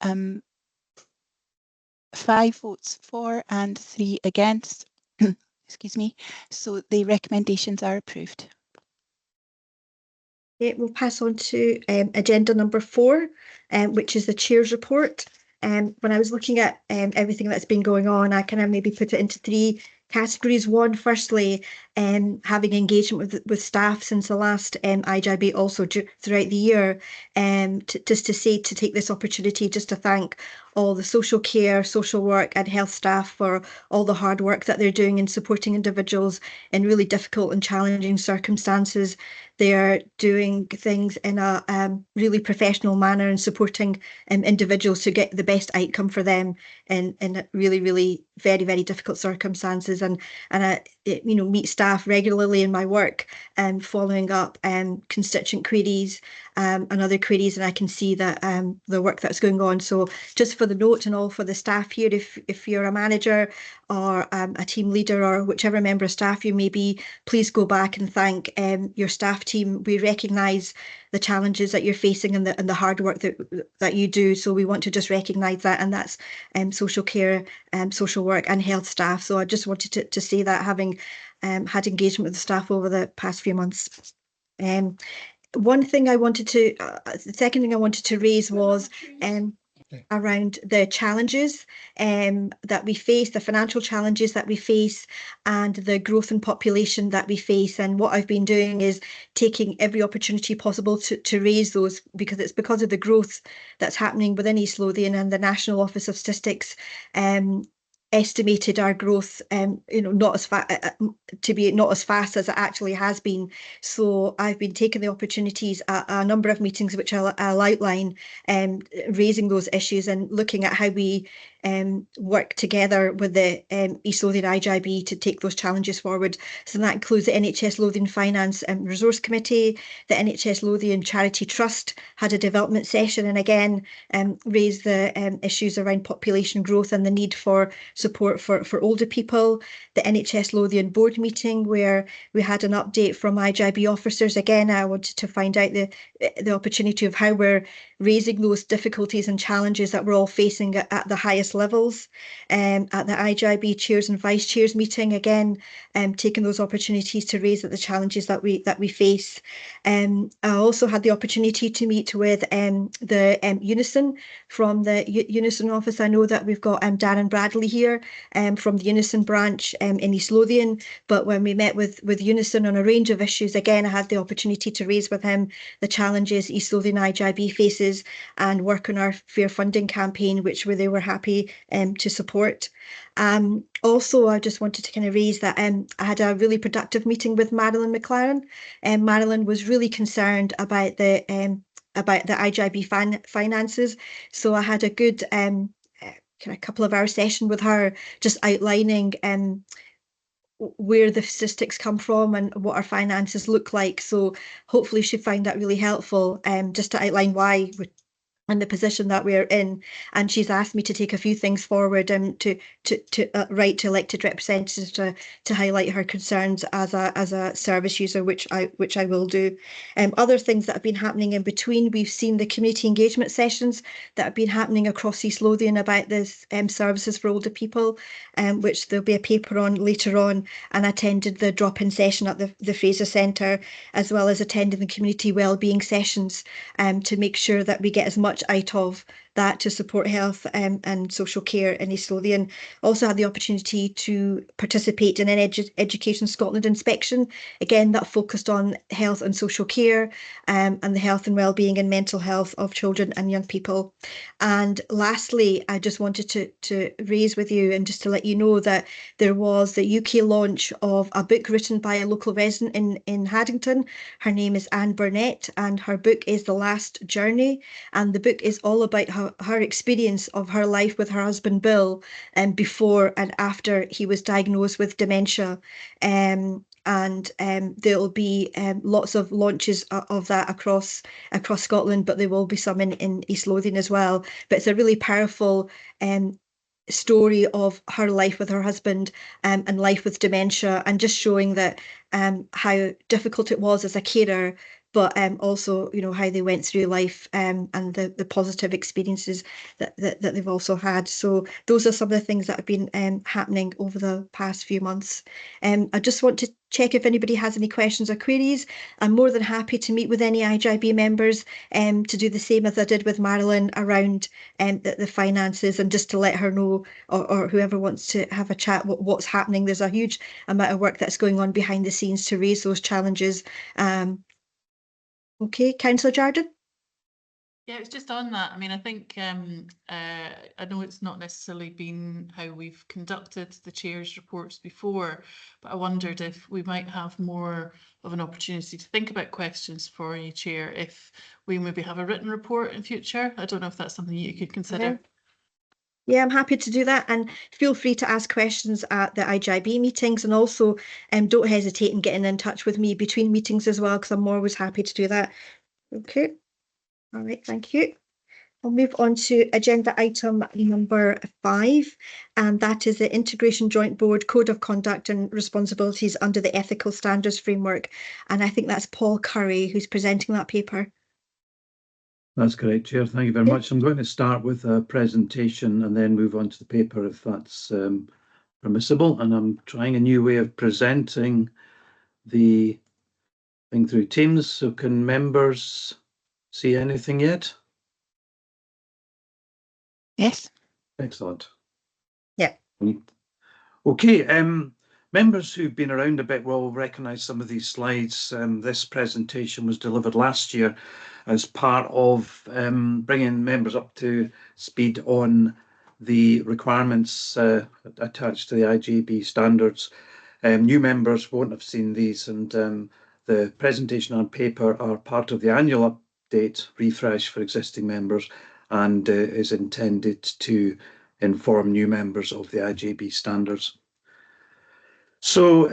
5 votes for and 3 against. Excuse me. So the recommendations are approved. Okay, we'll pass on to agenda number 4, which is the chair's report. When I was looking at everything that's been going on, I kind of maybe put it into 3 categories. One, firstly, having engagement with staff since the last IJB, also throughout the year, just to take this opportunity just to thank all the social care, social work and health staff for all the hard work that they're doing in supporting individuals in really difficult and challenging circumstances. They are doing things in a really professional manner and supporting individuals to get the best outcome for them in really, really very, very difficult circumstances. And I meet staff regularly in my work and following up constituent queries and other queries, and I can see that the work that's going on. So just for the note and all for the staff here, if you're a manager or a team leader or whichever member of staff you may be, please go back and thank your staff team. We recognise the challenges that you're facing and the hard work that you do. So we want to just recognise that, and that's social care, social work and health staff. So I just wanted to say that, having had engagement with the staff over the past few months. One thing I wanted to, the second thing I wanted to raise was around the challenges that we face, the financial challenges that we face, and the growth in population that we face. And what I've been doing is taking every opportunity possible to raise those, because it's because of the growth that's happening within East Lothian, and the National Office of Statistics estimated our growth not as fast as it actually has been. So I've been taking the opportunities at a number of meetings which I'll outline, raising those issues and looking at how we work together with the East Lothian IJB to take those challenges forward. So that includes the NHS Lothian Finance and Resource Committee. The NHS Lothian Charity Trust had a development session, and again raised the issues around population growth and the need for support for older people. The NHS Lothian board meeting, where we had an update from IJB officers. Again, I wanted to find out the opportunity of how we're raising those difficulties and challenges that we're all facing at the highest levels. At the IJB chairs and vice chairs meeting, again taking those opportunities to raise the challenges that we face. I also had the opportunity to meet with the Unison from the Unison office. I know that we've got Darren Bradley here from the Unison branch in East Lothian, but when we met with Unison on a range of issues, again I had the opportunity to raise with him the challenges East Lothian IJB faces and work on our fair funding campaign, which they were happy to support. Also, I just wanted to kind of raise that I had a really productive meeting with Marilyn McLaren, and Marilyn was really concerned about the IJB finances. So I had a good kind of couple of hour session with her, just outlining where the statistics come from and what our finances look like. So hopefully she'll find that really helpful, just to outline why and the position that we're in, and she's asked me to take a few things forward to write to elected representatives to highlight her concerns as a service user, which I will do. Other things that have been happening in between, we've seen the community engagement sessions that have been happening across East Lothian about this services for older people, which there'll be a paper on later on, and attended the drop-in session at the Fraser Centre, as well as attending the community wellbeing sessions to make sure that we get as much out of that to support health and social care in East Lothian. Also had the opportunity to participate in an Education Scotland inspection, again that focused on health and social care and the health and wellbeing and mental health of children and young people. And lastly, I just wanted to raise with you and just to let you know that there was the UK launch of a book written by a local resident in Haddington. Her name is Anne Burnett, and her book is The Last Journey, and the book is all about her experience of her life with her husband Bill before and after he was diagnosed with dementia. And there'll be lots of launches of that across Scotland, but there will be some in East Lothian as well. But it's a really powerful story of her life with her husband and life with dementia, and just showing that how difficult it was as a carer, but also, you know, how they went through life and the positive experiences that they've also had. So those are some of the things that have been happening over the past few months. I just want to check if anybody has any questions or queries. I'm more than happy to meet with any IJB members to do the same as I did with Marilyn around the finances, and just to let her know, or whoever wants to have a chat, what's happening. There's a huge amount of work that's going on behind the scenes to raise those challenges. Okay, Councillor Jardine. Yeah, it's just on that. I mean, I think I know it's not necessarily been how we've conducted the chair's reports before, but I wondered if we might have more of an opportunity to think about questions for you, Chair, if we maybe have a written report in future. I don't know if that's something you could consider. Okay. Yeah, I'm happy to do that, and feel free to ask questions at the IJB meetings, and also don't hesitate in getting in touch with me between meetings as well, because I'm always happy to do that. Okay, all right, thank you. I'll move on to agenda item number 5, and that is the Integration Joint Board Code of Conduct and Responsibilities under the Ethical Standards Framework, and I think that's Paul Curry who's presenting that paper. That's correct, Chair. Thank you very much. I'm going to start with a presentation and then move on to the paper if that's permissible. And I'm trying a new way of presenting the thing through Teams. So can members see anything yet? Yes. Excellent. Yeah. Okay. Members who've been around a bit will recognise some of these slides. This presentation was delivered last year as part of bringing members up to speed on the requirements attached to the IJB standards. New members won't have seen these, and the presentation on paper are part of the annual update refresh for existing members, and is intended to inform new members of the IJB standards. So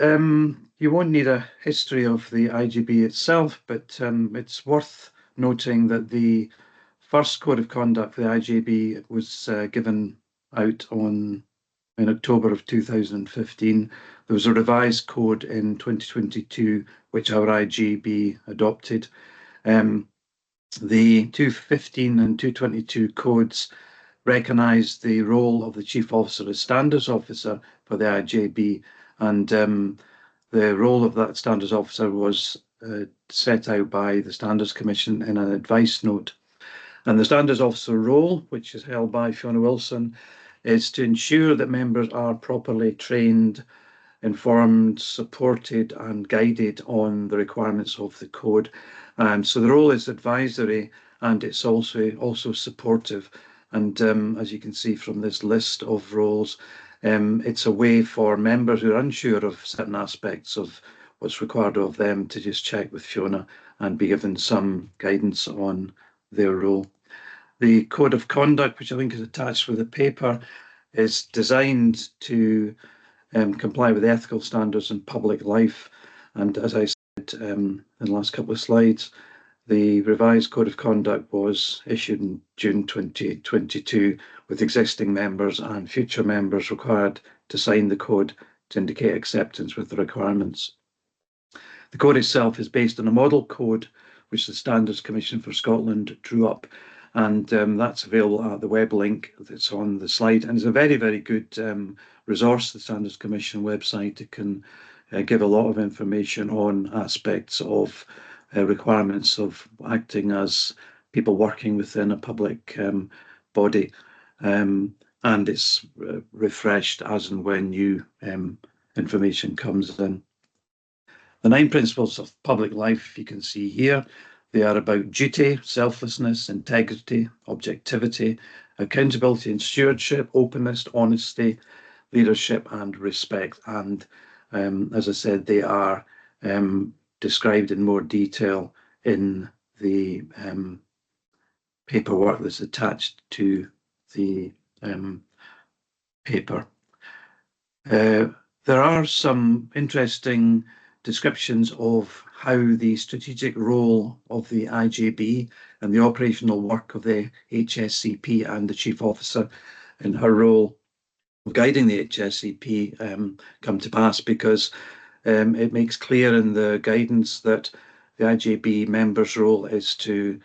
you won't need a history of the IJB itself, but it's worth noting that the first code of conduct for the IJB was given out in October of 2015. There was a revised code in 2022, which our IJB adopted. The 215 and 222 codes recognise the role of the Chief Officer as Standards Officer for the IJB, and the role of that Standards Officer was set out by the Standards Commission in an advice note. And the Standards Officer role, which is held by Fiona Wilson, is to ensure that members are properly trained, informed, supported and guided on the requirements of the code. So the role is advisory, and it's also supportive. And as you can see from this list of roles, it's a way for members who are unsure of certain aspects of what's required of them to just check with Fiona and be given some guidance on their role. The Code of Conduct, which I think is attached with the paper, is designed to comply with ethical standards in public life. And as I said in the last couple of slides, The revised Code of Conduct was issued in June 2022, with existing members and future members required to sign the code to indicate acceptance with the requirements. The code itself is based on a model code which the Standards Commission for Scotland drew up, and that's available at the web link that's on the slide, and it's a very, very good resource, the Standards Commission website. It can give a lot of information on aspects of requirements of acting as people working within a public body, and it's refreshed as and when new information comes in. The 9 principles of public life you can see here. They are about duty, selflessness, integrity, objectivity, accountability and stewardship, openness, honesty, leadership and respect. And as I said, they are described in more detail in the paperwork that's attached to the paper. There are some interesting descriptions of how the strategic role of the IJB and the operational work of the HSCP and the Chief Officer in her role of guiding the HSCP come to pass, because it makes clear in the guidance that the IJB member's role is to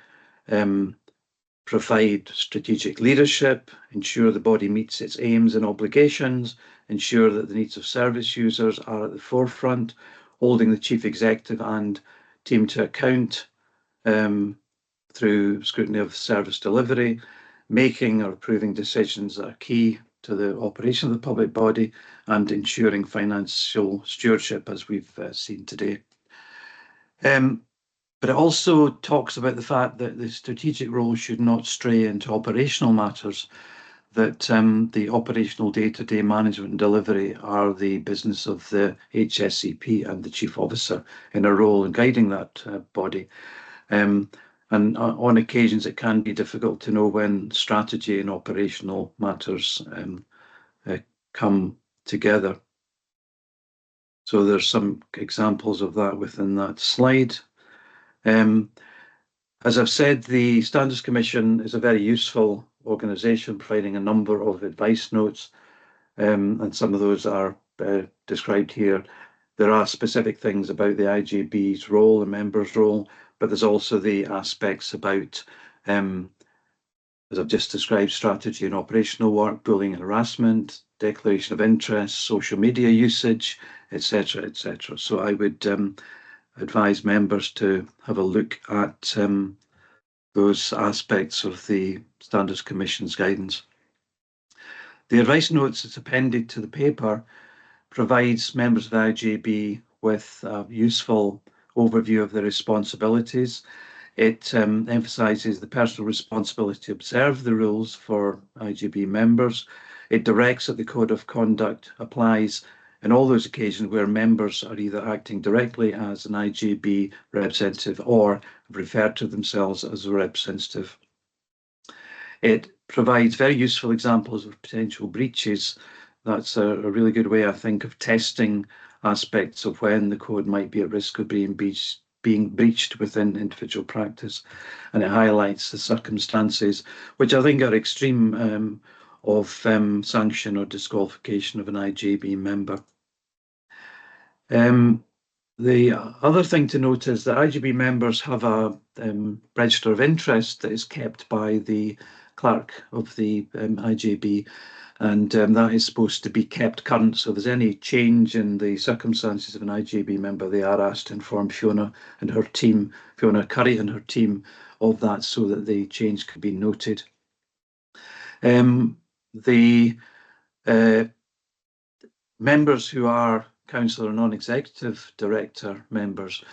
provide strategic leadership, ensure the body meets its aims and obligations, ensure that the needs of service users are at the forefront, holding the Chief Executive and team to account through scrutiny of service delivery, making or approving decisions that are key to the operation of the public body, and ensuring financial stewardship, as we've seen today. But it also talks about the fact that the strategic role should not stray into operational matters, that the operational day-to-day management and delivery are the business of the HSCP and the Chief Officer in a role in guiding that body. And on occasions, it can be difficult to know when strategy and operational matters come together. So there's some examples of that within that slide. As I've said, the Standards Commission is a very useful organisation, providing a number of advice notes, and some of those are described here. There are specific things about the IJB's role, the members' role, but there's also the aspects about, as I've just described, strategy and operational work, bullying and harassment, declaration of interest, social media usage, etc., etc. So I would advise members to have a look at those aspects of the Standards Commission's guidance. The advice notes that's appended to the paper provides members of the IJB with a useful overview of their responsibilities. It emphasises the personal responsibility to observe the rules for IJB members. It directs that the Code of Conduct applies in all those occasions where members are either acting directly as an IJB representative or have referred to themselves as a representative. It provides very useful examples of potential breaches. That's a really good way, I think, of testing aspects of when the code might be at risk of being breached within individual practice. And it highlights the circumstances, which I think are extreme, of sanction or disqualification of an IJB member. The other thing to note is that IJB members have a register of interest that is kept by the clerk of the IJB, and that is supposed to be kept current. So if there's any change in the circumstances of an IJB member, they are asked to inform Fiona and her team, Fiona Curry and her team, of that so that the change could be noted. The members who are councillor or non-executive director members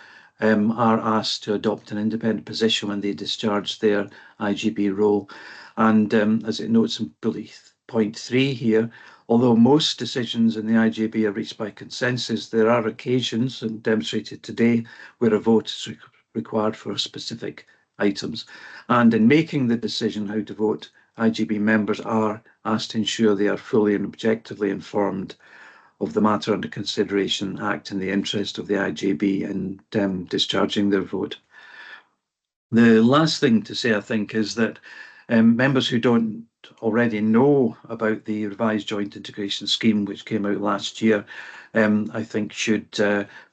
are asked to adopt an independent position when they discharge their IJB role. And as it notes in point 3 here, although most decisions in the IJB are reached by consensus, there are occasions, and demonstrated today, where a vote is required for specific items. And in making the decision how to vote, IJB members are asked to ensure they are fully and objectively informed of the matter under consideration, and act in the interest of the IJB in discharging their vote. The last thing to say, I think, is that members who don't already know about the revised joint integration scheme, which came out last year, I think should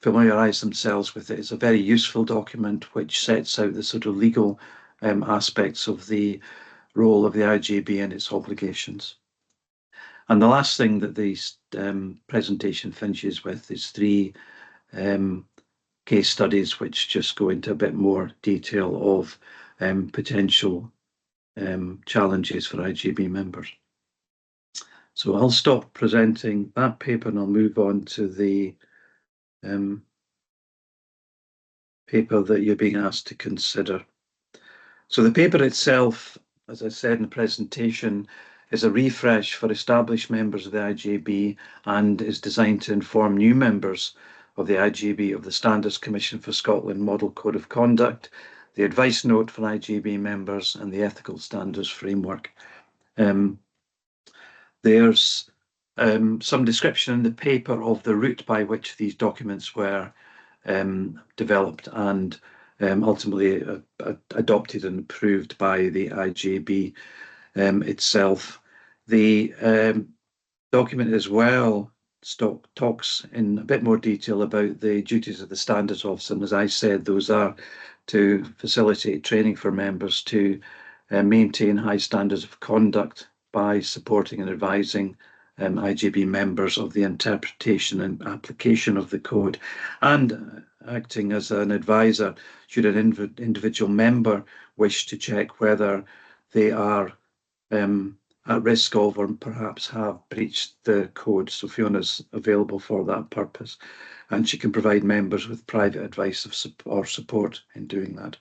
familiarise themselves with it. It's a very useful document which sets out the sort of legal aspects of the role of the IJB and its obligations. And the last thing that the presentation finishes with is 3 case studies which just go into a bit more detail of potential challenges for IJB members. So I'll stop presenting that paper and I'll move on to the paper that you're being asked to consider. So the paper itself, as I said in the presentation, is a refresh for established members of the IJB and is designed to inform new members of the IJB of the Standards Commission for Scotland Model Code of Conduct, the advice note for IJB members and the ethical standards framework. There's some description in the paper of the route by which these documents were developed and ultimately adopted and approved by the IJB itself. The document as well talks in a bit more detail about the duties of the Standards Officer, and as I said, those are to facilitate training for members to maintain high standards of conduct by supporting and advising IJB members of the interpretation and application of the code, and acting as an advisor should an individual member wish to check whether they are at risk of or perhaps have breached the code. So Fiona's available for that purpose, and she can provide members with private advice or support in doing that.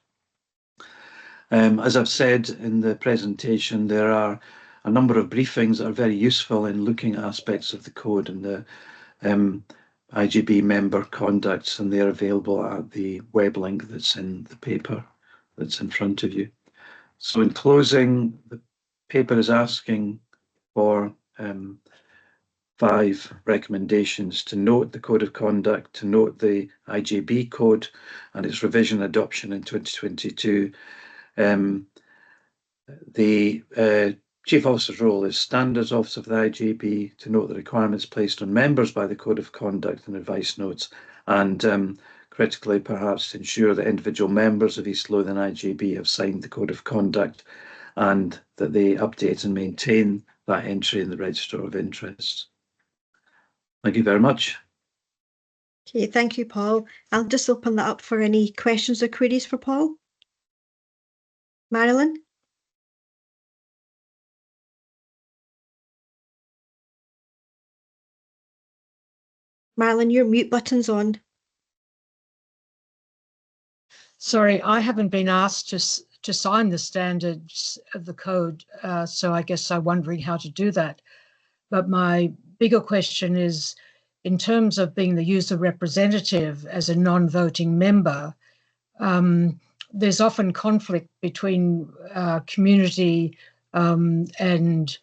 As I've said in the presentation, there are a number of briefings that are very useful in looking at aspects of the code and the IJB member conducts, and they're available at the web link that's in the paper that's in front of you. So in closing, the paper is asking for 5 recommendations: to note the Code of Conduct, to note the IJB Code and its revision and adoption in 2022. The Chief Officer's role is Standards Officer for the IJB, to note the requirements placed on members by the Code of Conduct and advice notes, and critically perhaps to ensure that individual members of East Lothian IJB have signed the Code of Conduct and that they update and maintain that entry in the Register of Interests. Thank you very much. Okay, thank you, Paul. I'll just open that up for any questions or queries for Paul. Marilyn? Marilyn, your mute button's on. Sorry, I haven't been asked to sign the standards of the code, so I guess I'm wondering how to do that. But my bigger question is, in terms of being the user representative as a non-voting member, there's often conflict between community and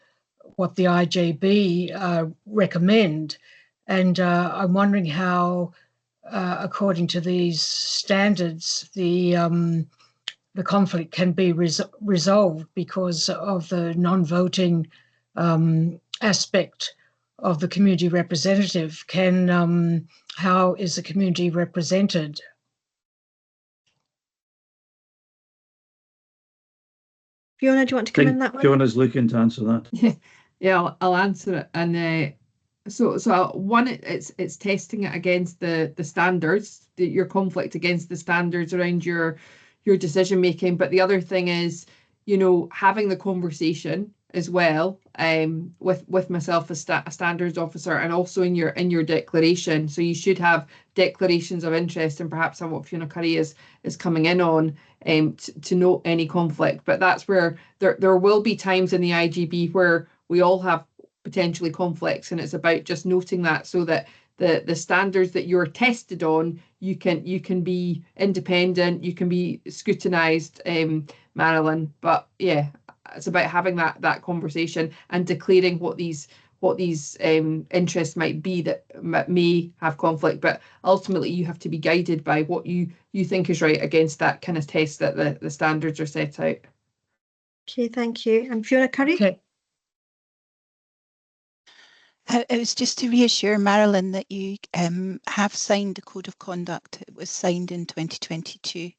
what the IJB recommend. And I'm wondering how, according to these standards, the conflict can be resolved because of the non-voting aspect of the community representative. How is the community represented? Fiona, do you want to come in that one? Fiona's looking to answer that. Yeah, I'll answer it. And so one, it's testing it against the standards, your conflict against the standards around your decision making. But the other thing is, having the conversation as well with myself as a standards officer, and also in your declaration. So you should have declarations of interest, and perhaps on what Fiona Curry is coming in on, to note any conflict. But that's where there will be times in the IJB where we all have potentially conflicts, and it's about just noting that, so that the standards that you're tested on, you can be independent, you can be scrutinised, Marilyn. But yeah, it's about having that conversation and declaring what what these interests might be that may have conflict, but ultimately you have to be guided by what you think is right against that kind of test that the standards are set out. Okay, thank you. And Fiona Curry? Okay. It was just to reassure Marilyn that you have signed the Code of Conduct. It was signed in 2022.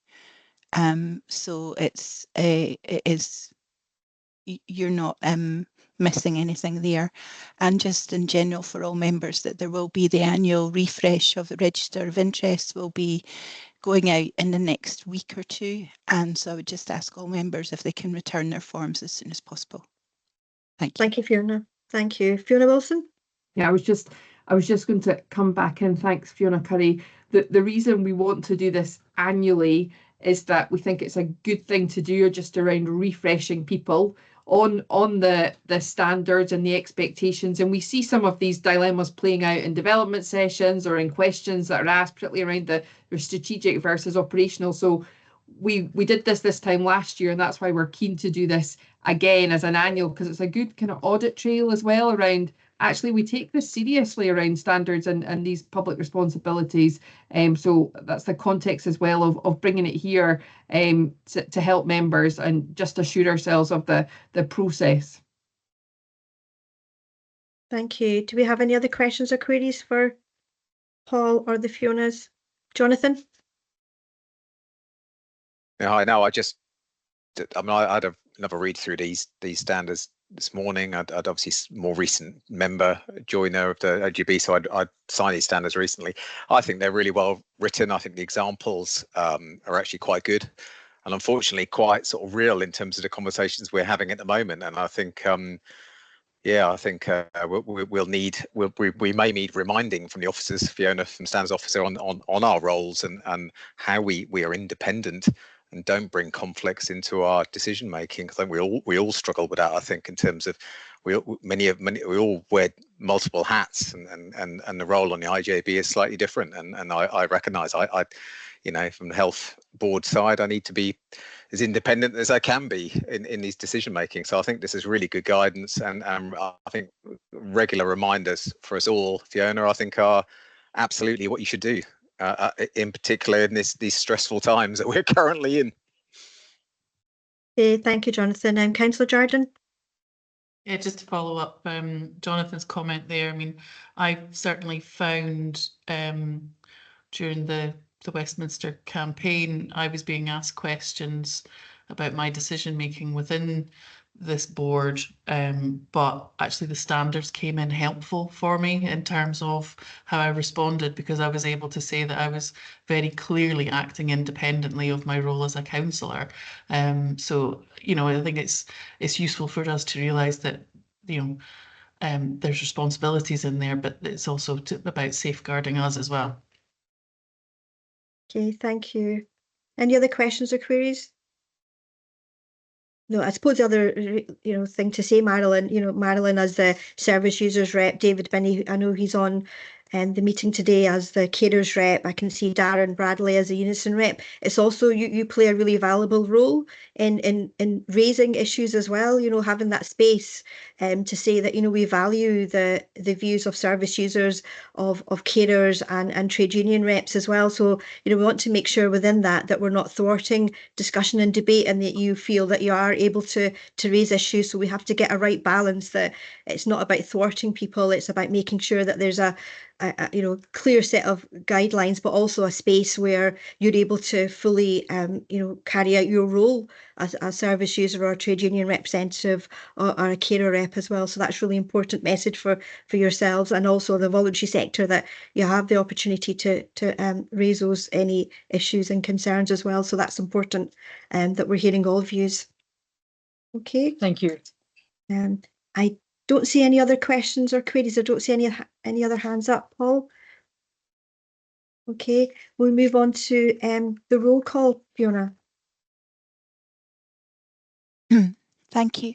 So you're not missing anything there. And just in general for all members that there will be the annual refresh of the Register of Interests will be going out in the next week or two. And so I would just ask all members if they can return their forms as soon as possible. Thank you. Thank you, Fiona. Thank you. Fiona Wilson? Yeah, I was just going to come back in. Thanks, Fiona Curry. The reason we want to do this annually is that we think it's a good thing to do, just around refreshing people on the standards and the expectations. And we see some of these dilemmas playing out in development sessions or in questions that are asked, particularly around the strategic versus operational. So we did this time last year, and that's why we're keen to do this again as an annual, because it's a good kind of audit trail as well around actually we take this seriously around standards and these public responsibilities. So that's the context as well of bringing it here to help members and just assure ourselves of the process. Thank you. Do we have any other questions or queries for Paul or the Fionas? Jonathan? Yeah, I know. I mean, I had another read through these standards this morning. I'd obviously more recent member joiner of the IJB, so I'd signed these standards recently. I think they're really well written. I think the examples are actually quite good, and unfortunately quite sort of real in terms of the conversations we're having at the moment. And I think, yeah, I think we may need reminding from the officers, Fiona from Standards Officer, on our roles and how we are independent and don't bring conflicts into our decision making. I think we all struggle with that. I think in terms of we all wear multiple hats, and the role on the IJB is slightly different. And I recognise I you know, from the health board side, I need to be as independent as I can be in these decision making. So I think this is really good guidance, and I think regular reminders for us all, Fiona, I think are absolutely what you should do. In particular in these stressful times that we're currently in. Okay, thank you, Jonathan. Councillor Jardine? Yeah, just to follow up Jonathan's comment there. I mean, I've certainly found during the Westminster campaign, I was being asked questions about my decision making within this board, but actually the standards came in helpful for me in terms of how I responded, because I was able to say that I was very clearly acting independently of my role as a councillor. So, you know, I think it's useful for us to realise that, you know, there's responsibilities in there, but it's also about safeguarding us as well. Okay, thank you. Any other questions or queries? No, I suppose the other, thing to say, Marilyn, Marilyn as the service users rep, David Binney, I know he's on the meeting today as the carers rep. I can see Darren Bradley as a Unison rep. It's also, you play a really valuable role in raising issues as well, having that space to say that, we value the views of service users, of carers and trade union reps as well. So, we want to make sure within that we're not thwarting discussion and debate, and that you feel that you are able to raise issues. So we have to get a right balance, that it's not about thwarting people, it's about making sure that there's a clear set of guidelines, but also a space where you're able to fully carry out your role as a service user or a trade union representative or a carer rep as well. So that's really important message for yourselves, and also the voluntary sector, that you have the opportunity to raise those any issues and concerns as well. So that's important, that we're hearing all views. Okay. Thank you. I don't see any other questions or queries. I don't see any other hands up, Paul. Okay, we'll move on to the roll call, Fiona. Thank you.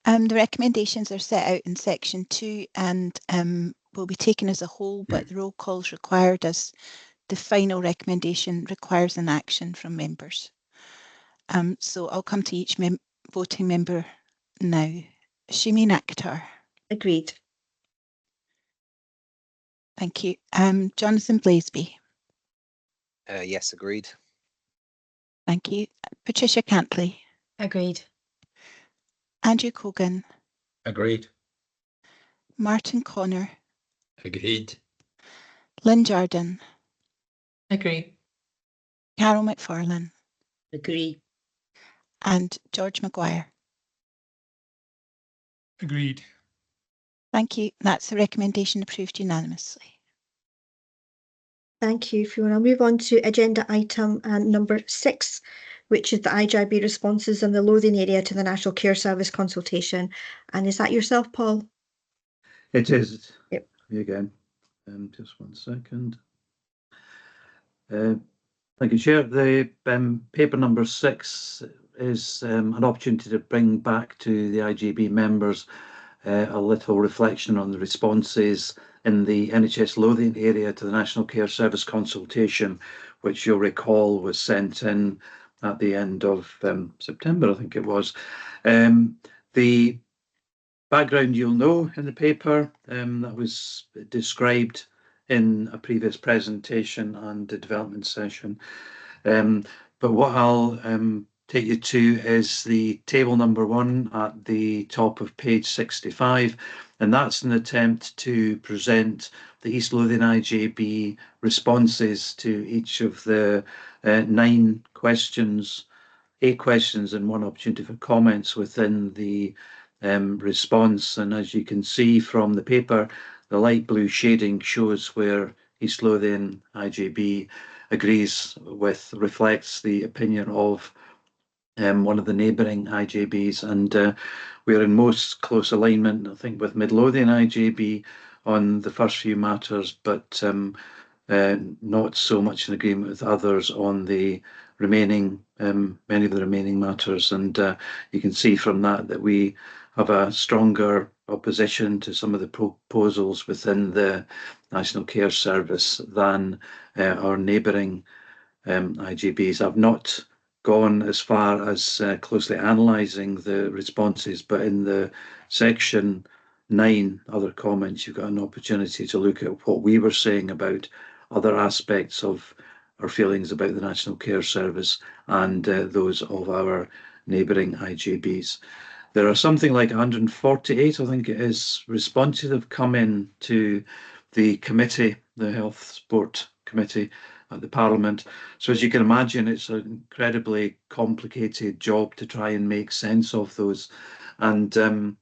The recommendations are set out in section 2 and will be taken as a whole, but the roll call is required as the final recommendation requires an action from members. So I'll come to each voting member now. Shimeen Akhtar. Agreed. Thank you. Jonathan Blaseby. Yes, agreed. Thank you. Patricia Cantley. Agreed. Andrew Cogan. Agreed. Martin Connor. Agreed. Lynn Jordan. Agree. Carol McFarlane. Agree. And George Maguire. Agreed. Thank you. That's the recommendation approved unanimously. Thank you, Fiona. I'll move on to agenda item number 6, which is the IJB responses in the Lothian area to the National Care Service consultation. And is that yourself, Paul? It is. Yep. Me again. Just 1 second. Thank you, Chair. The paper number 6 is an opportunity to bring back to the IJB members a little reflection on the responses in the NHS Lothian area to the National Care Service consultation, which you'll recall was sent in at the end of September, I think it was. The background you'll know in the paper that was described in a previous presentation and a development session. But what I'll take you to is the table number 1 at the top of page 65, and that's an attempt to present the East Lothian IJB responses to each of the 9 questions, 8 questions and 1 opportunity for comments within the response. And as you can see from the paper, the light blue shading shows where East Lothian IJB agrees with, reflects the opinion of one of the neighbouring IJBs, and we're in most close alignment, I think, with Mid Lothian IJB on the first few matters, but not so much in agreement with others on the remaining, many of the remaining matters. And you can see from that that we have a stronger opposition to some of the proposals within the National Care Service than our neighbouring IJBs. I've not gone as far as closely analysing the responses, but in the section 9 other comments, you've got an opportunity to look at what we were saying about other aspects of our feelings about the National Care Service and those of our neighbouring IJBs. There are something like 148, I think it is, responses that have come in to the committee, the Health Sport Committee at the Parliament. So as you can imagine, it's an incredibly complicated job to try and make sense of those. And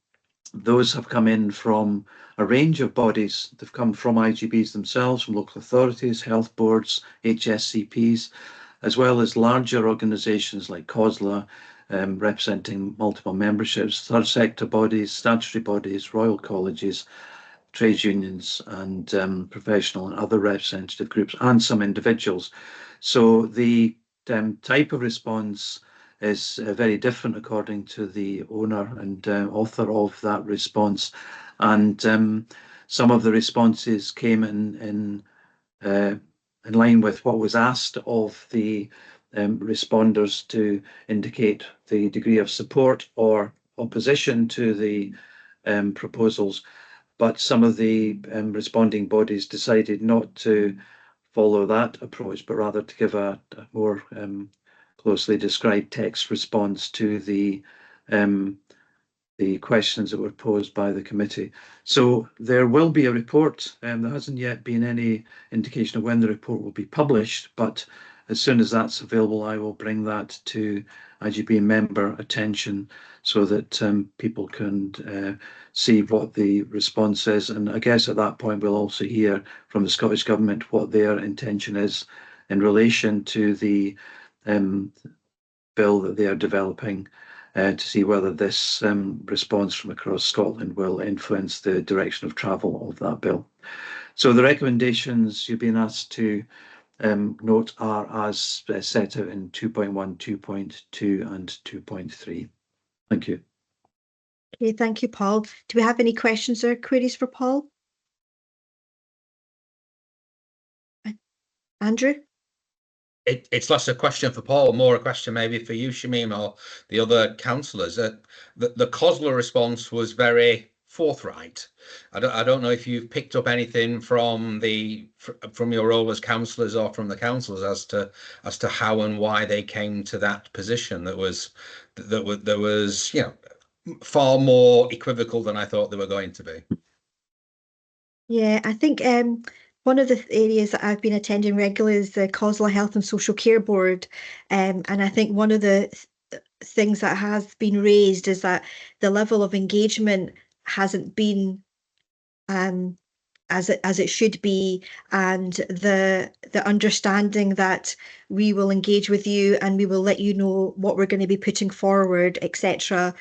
those have come in from a range of bodies. They've come from IJBs themselves, from local authorities, health boards, HSCPs, as well as larger organisations like COSLA, representing multiple memberships, third sector bodies, statutory bodies, royal colleges, trade unions, and professional and other representative groups, and some individuals. So the type of response is very different according to the owner and author of that response. And some of the responses came in line with what was asked of the responders to indicate the degree of support or opposition to the proposals. But some of the responding bodies decided not to follow that approach, but rather to give a more closely described text response to the questions that were posed by the committee. So there will be a report, and there hasn't yet been any indication of when the report will be published, but as soon as that's available, I will bring that to IJB member attention so that people can see what the response is. And I guess at that point, we'll also hear from the Scottish Government what their intention is in relation to the bill that they are developing, to see whether this response from across Scotland will influence the direction of travel of that bill. So the recommendations you've been asked to note are as set out in 2.1, 2.2 and 2.3. Thank you. Okay, thank you, Paul. Do we have any questions or queries for Paul? Andrew? It's less a question for Paul, more a question maybe for you, Shamim, or the other councillors. The COSLA response was very forthright. I don't know if you've picked up anything from your role as councillors or from the councillors as to how and why they came to that position that was far more equivocal than I thought they were going to be. Yeah, I think one of the areas that I've been attending regularly is the COSLA Health and Social Care Board, and I think one of the things that has been raised is that the level of engagement hasn't been as it should be, and the understanding that we will engage with you and we will let you know what we're going to be putting forward, etc.,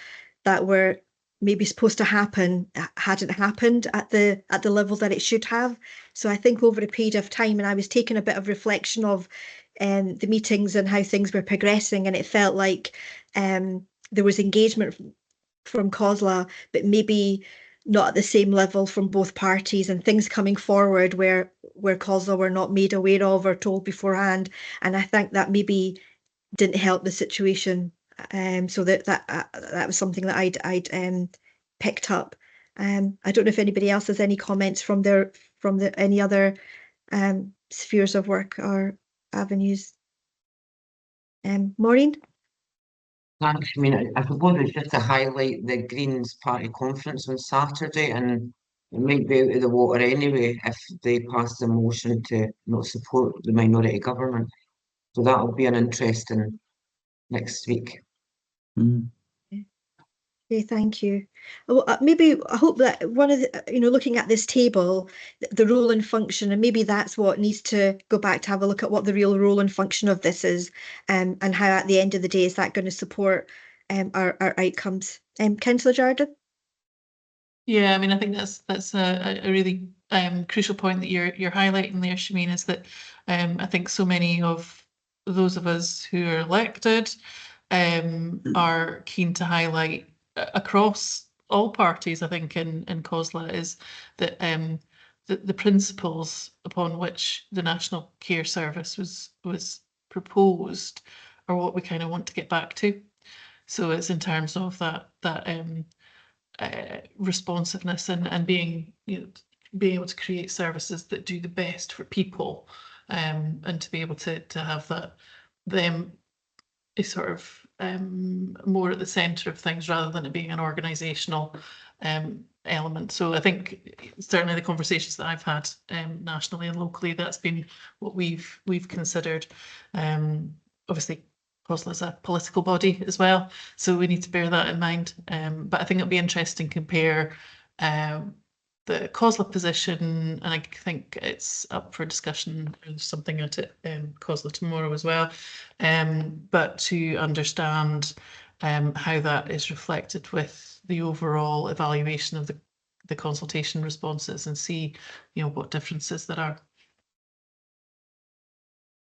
that were maybe supposed to happen hadn't happened at the level that it should have. So I think over a period of time, and I was taking a bit of reflection of the meetings and how things were progressing, and it felt like there was engagement from COSLA, but maybe not at the same level from both parties, and things coming forward where COSLA were not made aware of or told beforehand. And I think that maybe didn't help the situation. So that was something that I'd picked up. I don't know if anybody else has any comments from any other spheres of work or avenues. Maureen? Thanks. I mean, I suppose it's just to highlight the Greens Party conference on Saturday, and it might be out of the water anyway if they pass the motion to not support the minority government. So that'll be an interesting next week. Okay, thank you. Well, maybe I hope that one of the, looking at this table, the role and function, and maybe that's what needs to go back to have a look at what the real role and function of this is, and how at the end of the day is that going to support our outcomes. Councillor Jardine? Yeah, I mean, I think that's a really crucial point that you're highlighting there, Shameen, is that I think so many of those of us who are elected are keen to highlight across all parties, I think, in COSLA, is that the principles upon which the National Care Service was proposed are what we kind of want to get back to. So it's in terms of that responsiveness and being able to create services that do the best for people, and to be able to have them is sort of more at the centre of things rather than it being an organisational element. So I think certainly the conversations that I've had nationally and locally, that's been what we've considered. Obviously, COSLA is a political body as well, so we need to bear that in mind. But I think it'll be interesting to compare the COSLA position, and I think it's up for discussion. There's something at it COSLA tomorrow as well, but to understand how that is reflected with the overall evaluation of the consultation responses, and see what differences there are.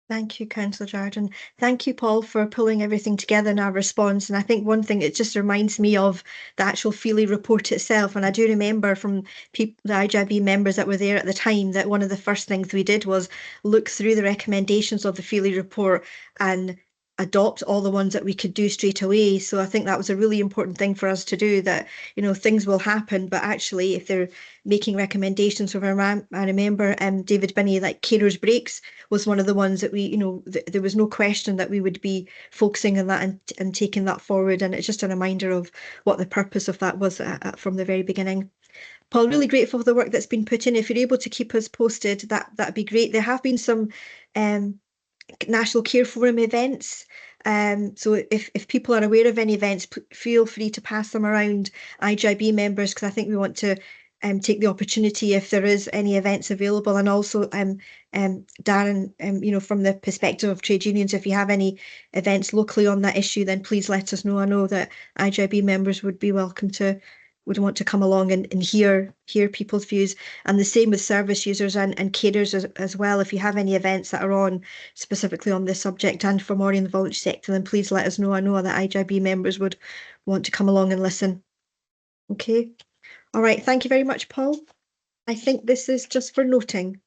Thank you, Councillor Jardine. Thank you, Paul, for pulling everything together in our response. And I think one thing, it just reminds me of the actual Feely report itself. And I do remember from the IJB members that were there at the time that one of the first things we did was look through the recommendations of the Feely report and adopt all the ones that we could do straight away. So I think that was a really important thing for us to do, that, things will happen, but actually if they're making recommendations from I remember David Binney, like carers breaks was one of the ones that we, there was no question that we would be focusing on that and taking that forward. And it's just a reminder of what the purpose of that was from the very beginning. Paul, really grateful for the work that's been put in. If you're able to keep us posted, that'd be great. There have been some National Care Forum events. So if people are aware of any events, feel free to pass them around IJB members, because I think we want to take the opportunity if there is any events available. And also Darren, from the perspective of trade unions, if you have any events locally on that issue, then please let us know. I know that IJB members would want to come along and hear people's views, and the same with service users and carers as well. If you have any events that are on specifically on this subject and for more in the voluntary sector, then please let us know. I know that IJB members would want to come along and listen. Okay. All right. Thank you very much, Paul. I think this is just for noting.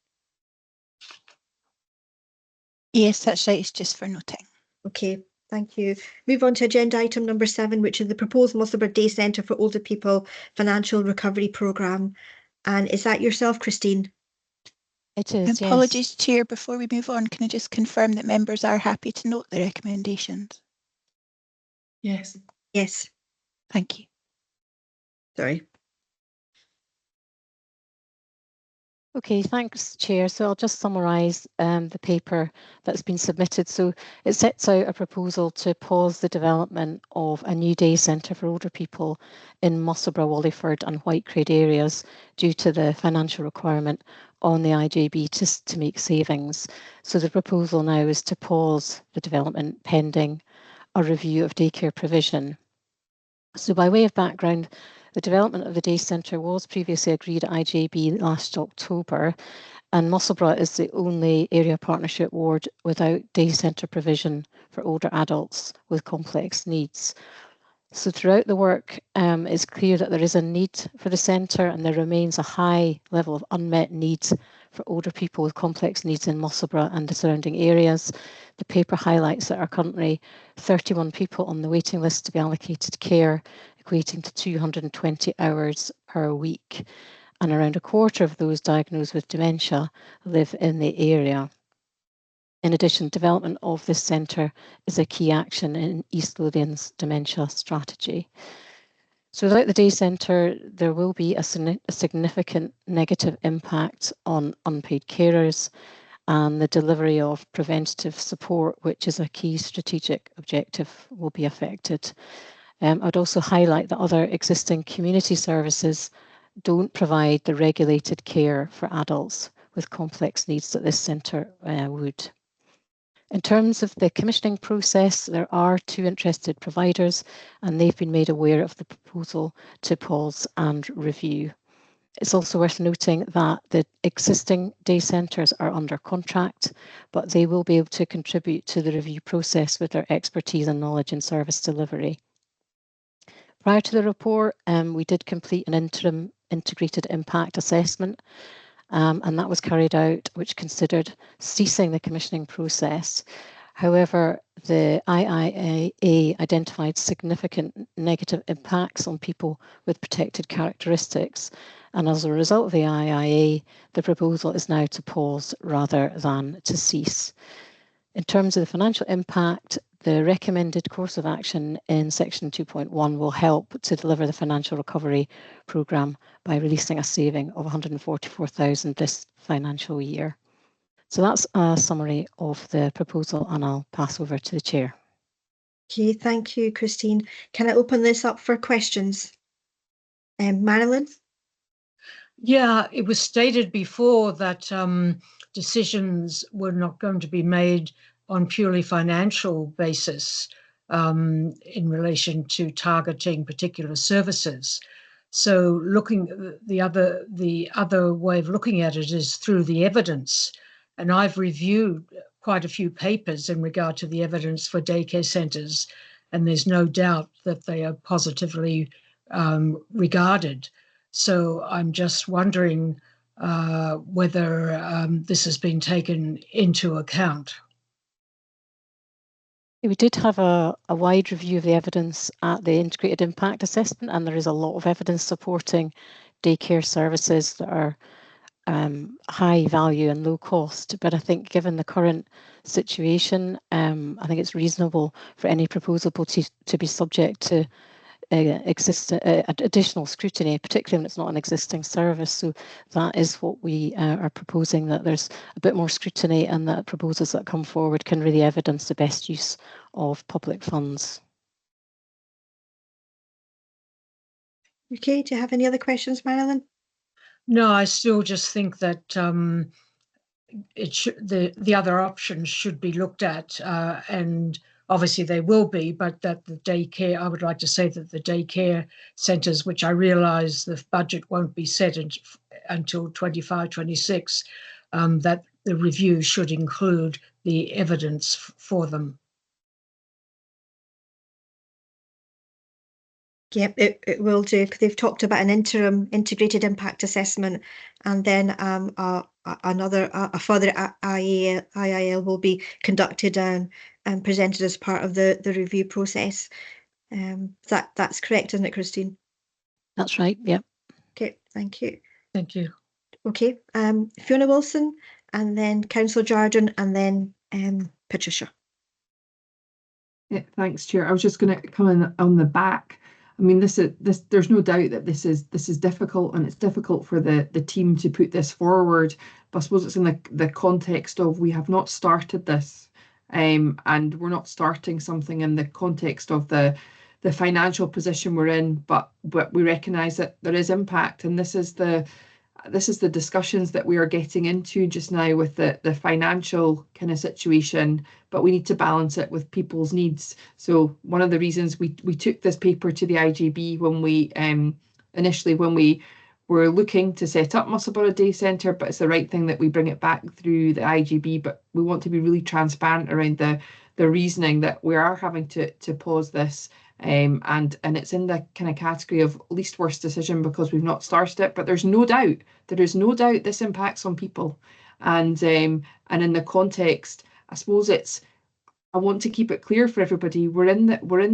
Yes, that's right. It's just for noting. Okay. Thank you. Move on to agenda item number 7, which is the proposed Musselburgh Day Centre for Older People Financial Recovery Programme. And is that yourself, Christine? It is, Apologies, yes. Chair, before we move on, can I just confirm that members are happy to note the recommendations? Yes. Yes. Thank you. Sorry. Okay, thanks, Chair. So I'll just summarise the paper that's been submitted. So it sets out a proposal to pause the development of a new day centre for older people in Musselburgh, Wallingford and Whitecrade areas due to the financial requirement on the IJB to make savings. So the proposal now is to pause the development pending a review of daycare provision. So by way of background, the development of the day centre was previously agreed at IJB last October, and Musselburgh is the only area partnership ward without day centre provision for older adults with complex needs. So throughout the work, it's clear that there is a need for the centre, and there remains a high level of unmet needs for older people with complex needs in Musselburgh and the surrounding areas. The paper highlights that there are currently 31 people on the waiting list to be allocated care, equating to 220 hours per week. And around a quarter of those diagnosed with dementia live in the area. In addition, development of this centre is a key action in East Lothian's dementia strategy. So without the day centre, there will be a significant negative impact on unpaid carers and the delivery of preventative support, which is a key strategic objective, will be affected. I'd also highlight that other existing community services don't provide the regulated care for adults with complex needs that this centre would. In terms of the commissioning process, there are 2 interested providers, and they've been made aware of the proposal to pause and review. It's also worth noting that the existing day centres are under contract, but they will be able to contribute to the review process with their expertise and knowledge in service delivery. Prior to the report, we did complete an interim integrated impact assessment, and that was carried out, which considered ceasing the commissioning process. However, the IIA identified significant negative impacts on people with protected characteristics, and as a result of the IIA, the proposal is now to pause rather than to cease. In terms of the financial impact, the recommended course of action in section 2.1 will help to deliver the financial recovery programme by releasing a saving of £144,000 this financial year. So that's a summary of the proposal, and I'll pass over to the Chair. Okay, thank you, Christine. Can I open this up for questions? Marilyn? Yeah, it was stated before that decisions were not going to be made on purely financial basis in relation to targeting particular services. So the other way of looking at it is through the evidence. And I've reviewed quite a few papers in regard to the evidence for daycare centres, and there's no doubt that they are positively regarded. So I'm just wondering whether this has been taken into account. We did have a wide review of the evidence at the integrated impact assessment, and there is a lot of evidence supporting daycare services that are high value and low cost. But I think given the current situation, I think it's reasonable for any proposal to be subject to additional scrutiny, particularly when it's not an existing service. So that is what we are proposing, that there's a bit more scrutiny and that proposals that come forward can really evidence the best use of public funds. Okay, do you have any other questions, Marilyn? No, I still just think that the other options should be looked at, and obviously they will be, but that the daycare, I would like to say that the daycare centres, which I realise the budget won't be set until 25-26, that the review should include the evidence for them. Yep, it will do. They've talked about an interim integrated impact assessment, and then a further IIL will be conducted presented as part of the review process. That's correct, isn't it, Christine? That's right, yeah. Okay, thank you. Thank you. Okay, Fiona Wilson, and then Councillor Jardine, and then Patricia. Yeah, thanks, Chair. I was just going to come in on the back. I mean, there's no doubt that this is difficult, and it's difficult for the team to put this forward. But I suppose it's in the context of we have not started this, and we're not starting something in the context of the financial position we're in. But we recognise that there is impact, and this is the discussions that we are getting into just now with the financial kind of situation, but we need to balance it with people's needs. So one of the reasons we took this paper to the IJB when we initially when we were looking to set up Musselburgh Day Centre, but it's the right thing that we bring it back through the IJB. But we want to be really transparent around the reasoning that we are having to pause this. And it's in the kind of category of least worst decision because we've not started it, but there is no doubt this impacts on people, and in the context, I suppose I want to keep it clear for everybody. We're in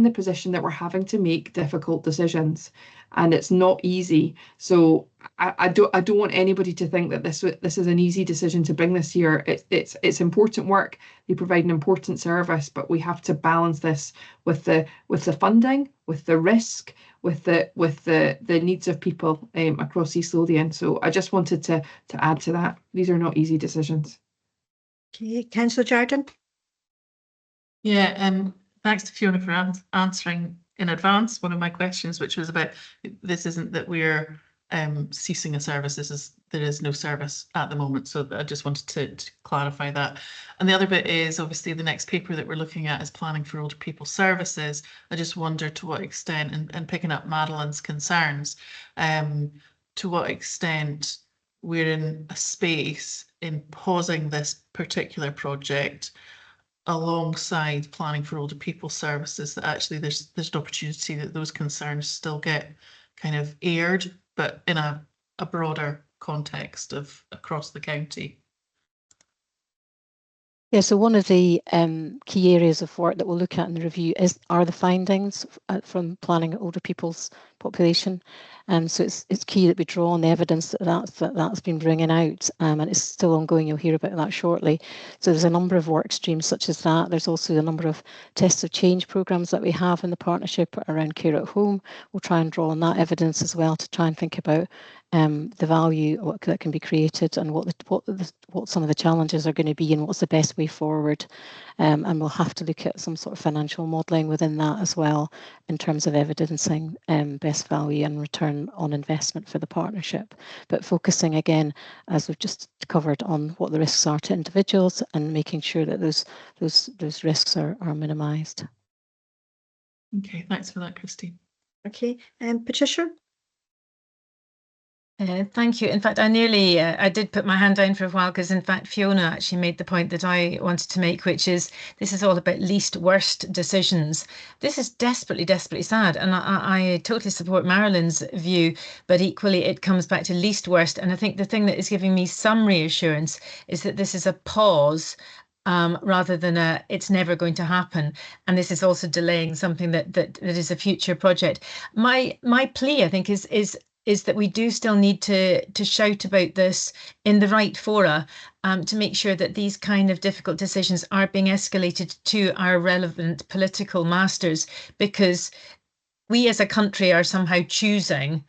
the position that we're having to make difficult decisions, and it's not easy. So I don't want anybody to think that this is an easy decision to bring this year. It's important work. They provide an important service, but we have to balance this with the funding, with the risk, with the needs of people across East Lothian. So I just wanted to add to that. These are not easy decisions. Okay, Councillor Jardine. Yeah, thanks to Fiona for answering in advance one of my questions, which was about this isn't that we're ceasing a service. There is no service at the moment. So I just wanted to clarify that. And the other bit is obviously the next paper that we're looking at is planning for older people services. I just wonder to what extent, and picking up Madeline's concerns, to what extent we're in a space in pausing this particular project alongside planning for older people services, that actually there's an opportunity that those concerns still get kind of aired, but in a broader context of across the county. Yeah, so one of the key areas of work that we'll look at in the review are the findings from planning older people's population. So it's key that we draw on the evidence that's been bringing out, and it's still ongoing. You'll hear about that shortly. So there's a number of work streams such as that. There's also a number of tests of change programs that we have in the partnership around care at home. We'll try and draw on that evidence as well to try and think about the value that can be created, and what some of the challenges are going to be, and what's the best way forward. And we'll have to look at some sort of financial modelling within that as well, in terms of evidencing best value and return on investment for the partnership. But focusing again, as we've just covered, on what the risks are to individuals and making sure that those risks are minimised. Okay, thanks for that, Christine. Okay, Patricia. Thank you. In fact, I did put my hand down for a while because, in fact, Fiona actually made the point that I wanted to make, which is this is all about least worst decisions. This is desperately, desperately sad. And I totally support Marilyn's view, but equally it comes back to least worst. And I think the thing that is giving me some reassurance is that this is a pause rather than it's never going to happen. And this is also delaying something that is a future project. My plea, I think, is that we do still need to shout about this in the right fora, to make sure that these kind of difficult decisions are being escalated to our relevant political masters, because we as a country are somehow choosing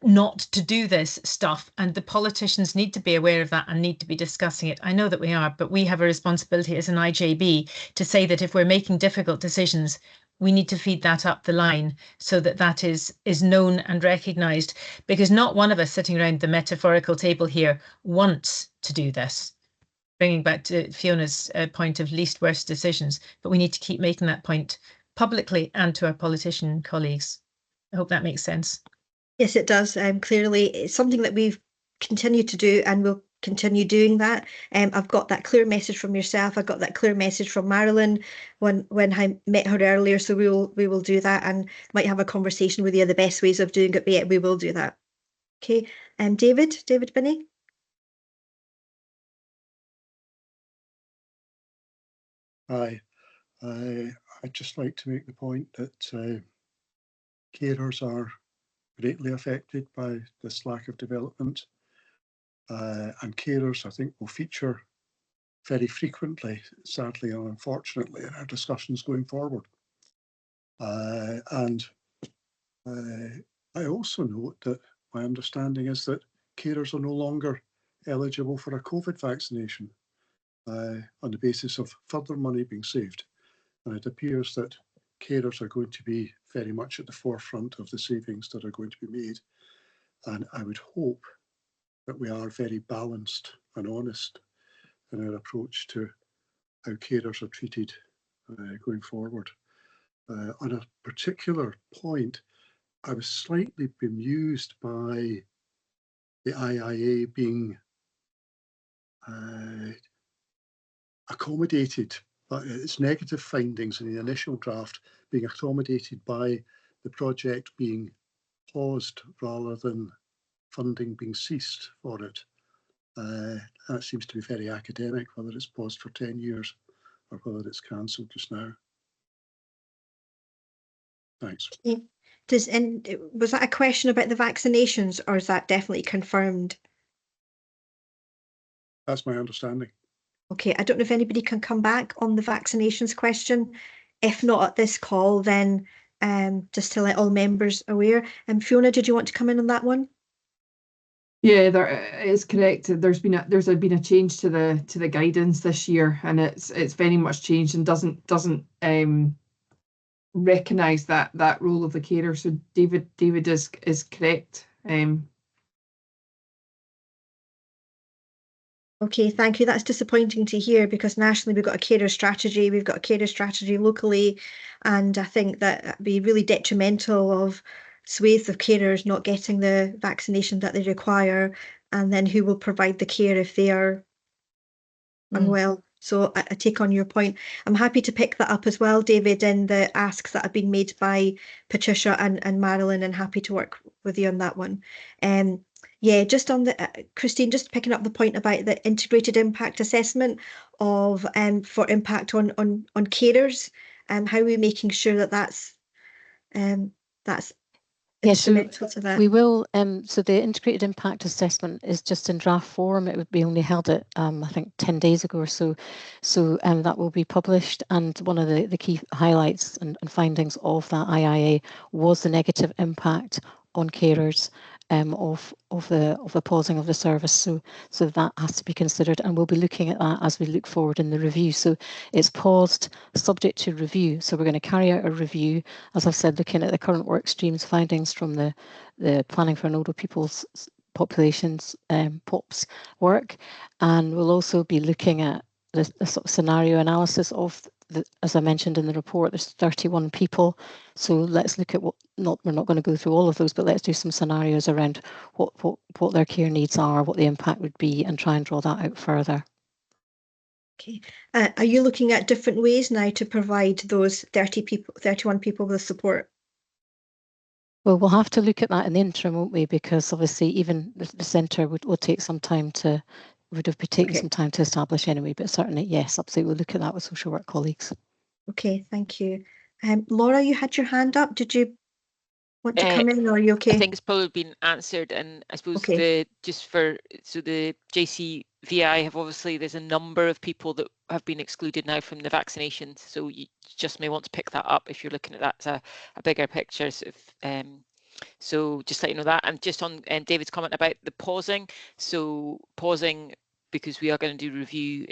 not to do this stuff, and the politicians need to be aware of that and need to be discussing it. I know that we are, but we have a responsibility as an IJB to say that if we're making difficult decisions, we need to feed that up the line so that is known and recognised, because not one of us sitting around the metaphorical table here wants to do this. Bringing back to Fiona's point of least worst decisions, but we need to keep making that point publicly and to our politician colleagues. I hope that makes sense. Yes, it does. Clearly, it's something that we've continued to do, and we'll continue doing that. I've got that clear message from yourself. I got that clear message from Marilyn when I met her earlier. So we will do that, and might have a conversation with you the best ways of doing it. But yeah, we will do that. Okay. David Binney. Hi. I'd just like to make the point that carers are greatly affected by this lack of development, and carers, I think, will feature very frequently, sadly or unfortunately, in our discussions going forward. And I also note that my understanding is that carers are no longer eligible for a COVID vaccination on the basis of further money being saved. And it appears that carers are going to be very much at the forefront of the savings that are going to be made. And I would hope that we are very balanced and honest in our approach to how carers are treated going forward. On a particular point, I was slightly bemused by the IIA being accommodated, but its negative findings in the initial draft being accommodated by the project being paused rather than funding being ceased for it. That seems to be very academic, whether it's paused for 10 years or whether it's cancelled just now. Thanks. Was that a question about the vaccinations, or is that definitely confirmed? That's my understanding. Okay, I don't know if anybody can come back on the vaccinations question. If not at this call, then just to let all members aware. Fiona, did you want to come in on that one? Yeah, there is correct. There's been a change to the guidance this year, and it's very much changed and doesn't recognise that role of the carer. So David is correct. Okay, thank you. That's disappointing to hear, because nationally we've got a carer strategy, we've got a carer strategy locally, and I think that'd be really detrimental of swathes of carers not getting the vaccination that they require, and then who will provide the care if they are unwell. So I take on your point. I'm happy to pick that up as well, David, in the asks that have been made by Patricia and Marilyn, and happy to work with you on that one. Yeah, just on the Christine, just picking up the point about the integrated impact assessment of for impact on carers, and how are we making sure that that's instrumental to that? We will. So the integrated impact assessment is just in draft form. It would be only held at I think 10 days ago or so. So that will be published. And one of the key highlights and findings of that IIA was the negative impact on carers of the pausing of the service. So that has to be considered, and we'll be looking at that as we look forward in the review. So it's paused subject to review. So we're going to carry out a review, as I've said, looking at the current work streams findings from the Planning for Older People's Populations POPs work, and we'll also be looking at the sort of scenario analysis of as I mentioned in the report, there's 31 people. So let's look at we're not going to go through all of those, but let's do some scenarios around what their care needs are, what the impact would be, and try and draw that out further. Okay. Are you looking at different ways now to provide those 31 people with support? Well, we'll have to look at that in the interim, won't we? Because obviously even the centre will take some time to some time to establish anyway, but certainly, yes, absolutely. We'll look at that with social work colleagues. Okay, thank you. Laura, you had your hand up. Did you want to come in, or are you okay? I think it's probably been answered, and I suppose the JCVI have obviously, there's a number of people that have been excluded now from the vaccinations, so you just may want to pick that up if you're looking at that as a bigger picture. So just let you know that. And just on David's comment about the pausing, so pausing because we are going to do review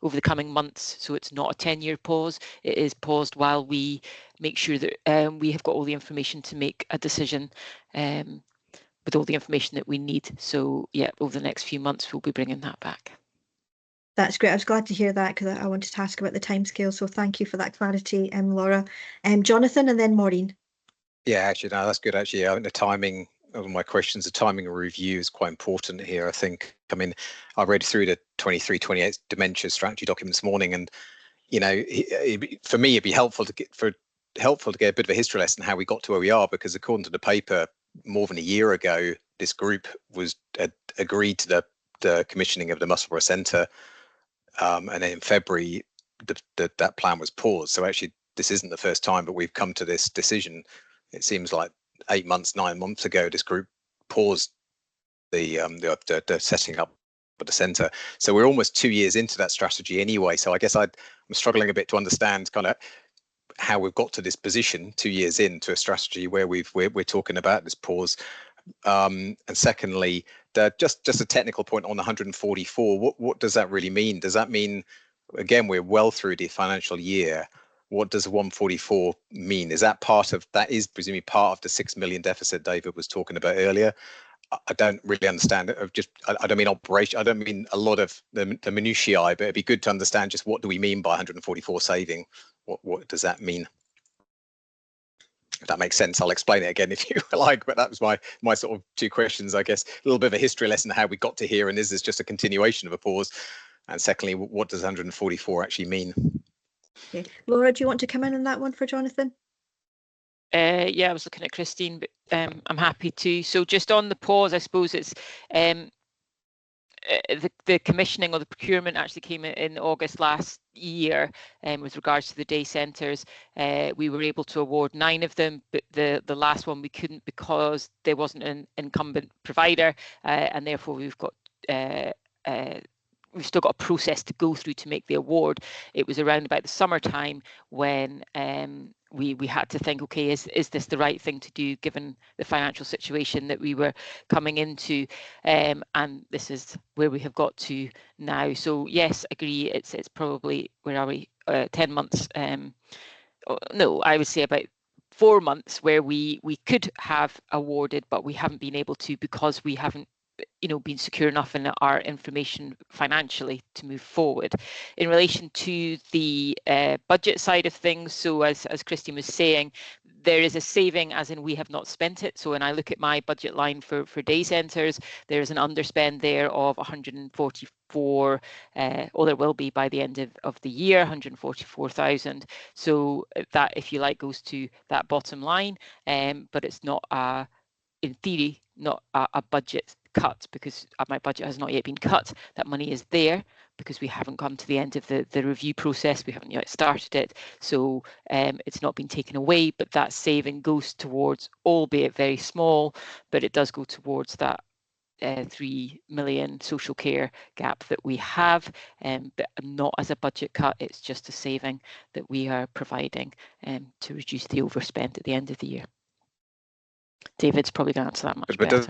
over the coming months, so it's not a 10-year pause. It is paused while we make sure that we have got all the information to make a decision with all the information that we need. So yeah, over the next few months we'll be bringing that back. That's great. I was glad to hear that, because I wanted to ask about the timescale. So thank you for that clarity, Laura. Jonathan, and then Maureen. Yeah, actually, no, that's good. Actually, I think the timing of my questions, the timing of review is quite important here. I think, I mean, I read through the 23-28 dementia strategy document this morning, and for me, it'd be helpful to get a bit of a history lesson how we got to where we are, because according to the paper, more than a year ago, this group was agreed to the commissioning of the Musselburgh Centre, and then in February, that plan was paused. So actually, this isn't the first time, but we've come to this decision. It seems like 8 months, 9 months ago, this group paused the setting up of the centre. So we're almost 2 years into that strategy anyway. So I guess I'm struggling a bit to understand kind of how we've got to this position 2 years into a strategy where we're talking about this pause. And secondly, just a technical point on 144. What does that really mean? Does that mean, again, we're well through the financial year? What does 144 mean? Is that is presumably part of the 6 million deficit David was talking about earlier? I don't really understand it. I don't mean operation. I don't mean a lot of the minutiae, but it'd be good to understand just what do we mean by 144 saving? What does that mean? If that makes sense, I'll explain it again if you like. But that was my sort of two questions, I guess. A little bit of a history lesson how we got to here, and is this just a continuation of a pause? And secondly, what does 144 actually mean? Okay, Laura, do you want to come in on that one for Jonathan? Yeah, I was looking at Christine, but I'm happy to. So just on the pause, I suppose it's the commissioning or the procurement actually came in August last year with regards to the day centres. We were able to award 9 of them, but the last one we couldn't because there wasn't an incumbent provider, and therefore we've still got a process to go through to make the award. It was around about the summertime when we had to think, okay, is this the right thing to do given the financial situation that we were coming into? And this is where we have got to now. So yes, agree. It's probably, where are we? 10 months. No, I would say about 4 months where we could have awarded, but we haven't been able to because we haven't been secure enough in our information financially to move forward. In relation to the budget side of things, so as Christine was saying, there is a saving as in we have not spent it. So when I look at my budget line for day centres, there is an underspend there of 144, or there will be by the end of the year, 144,000. So that, if you like, goes to that bottom line, but it's not in theory, not a budget cut, because my budget has not yet been cut. That money is there because we haven't come to the end of the review process. We haven't yet started it. So it's not been taken away, but that saving goes towards, albeit very small, but it does go towards that 3 million social care gap that we have, but not as a budget cut. It's just a saving that we are providing to reduce the overspend at the end of the year. David's probably going to answer that much better.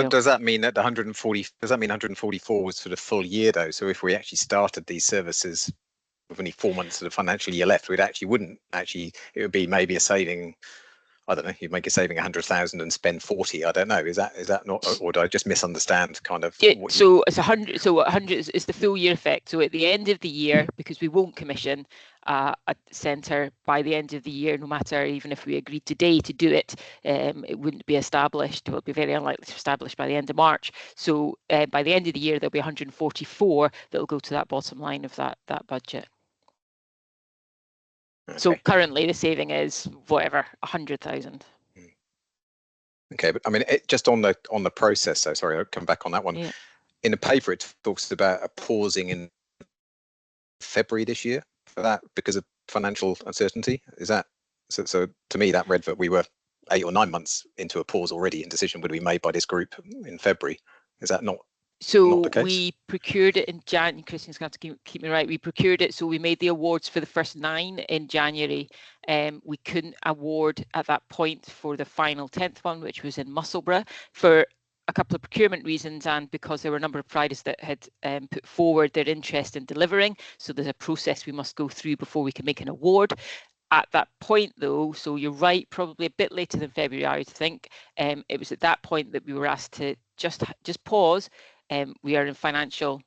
Does that mean that the 140? Does that mean 144 was for the full year though? So if we actually started these services with only 4 months of the financial year left, it would be maybe a saving. I don't know. You'd make a saving 100,000 and spend 40. I don't know. Is that not, or do I just misunderstand kind of? Yeah, so it's 100. So 100 is the full year effect. So at the end of the year, because we won't commission a centre by the end of the year, no matter even if we agreed today to do it, it wouldn't be established. It will be very unlikely to establish by the end of March. So by the end of the year, there'll be 144 that will go to that bottom line of that budget. Okay. So currently the saving is whatever, 100,000. Okay, but I mean, just on the process. So sorry, I'll come back on that one. Yeah. In the paper, it talks about a pausing in February this year for that because of financial uncertainty. Is that so? To me, that read that we were 8 or 9 months into a pause already, and decision would be made by this group in February. Is that not? So we procured it in January. Christine's going to have to keep me right. We procured it, so we made the awards for the first 9 in January. We couldn't award at that point for the final 10th one, which was in Musselburgh, for a couple of procurement reasons, and because there were a number of providers that had put forward their interest in delivering. So there's a process we must go through before we can make an award. At that point, though, so you're right, probably a bit later than February, I would think. It was at that point that we were asked to just pause. We are in financial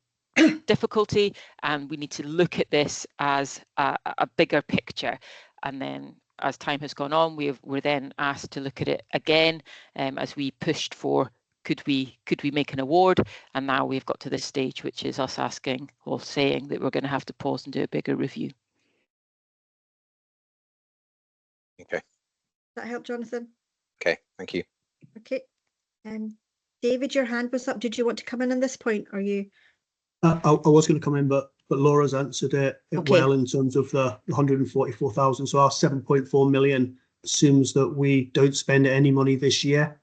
difficulty, and we need to look at this as a bigger picture. And then, as time has gone on, we're then asked to look at it again as we pushed for could we make an award, and now we've got to this stage, which is us asking or saying that we're going to have to pause and do a bigger review. Okay. Does that help, Jonathan? Okay, thank you. Okay. David, your hand was up. Did you want to come in on this point? Are you? I was going to come in, but but Laura's answered it Okay. well in terms of the 144,000. So our 7.4 million assumes that we don't spend any money this year.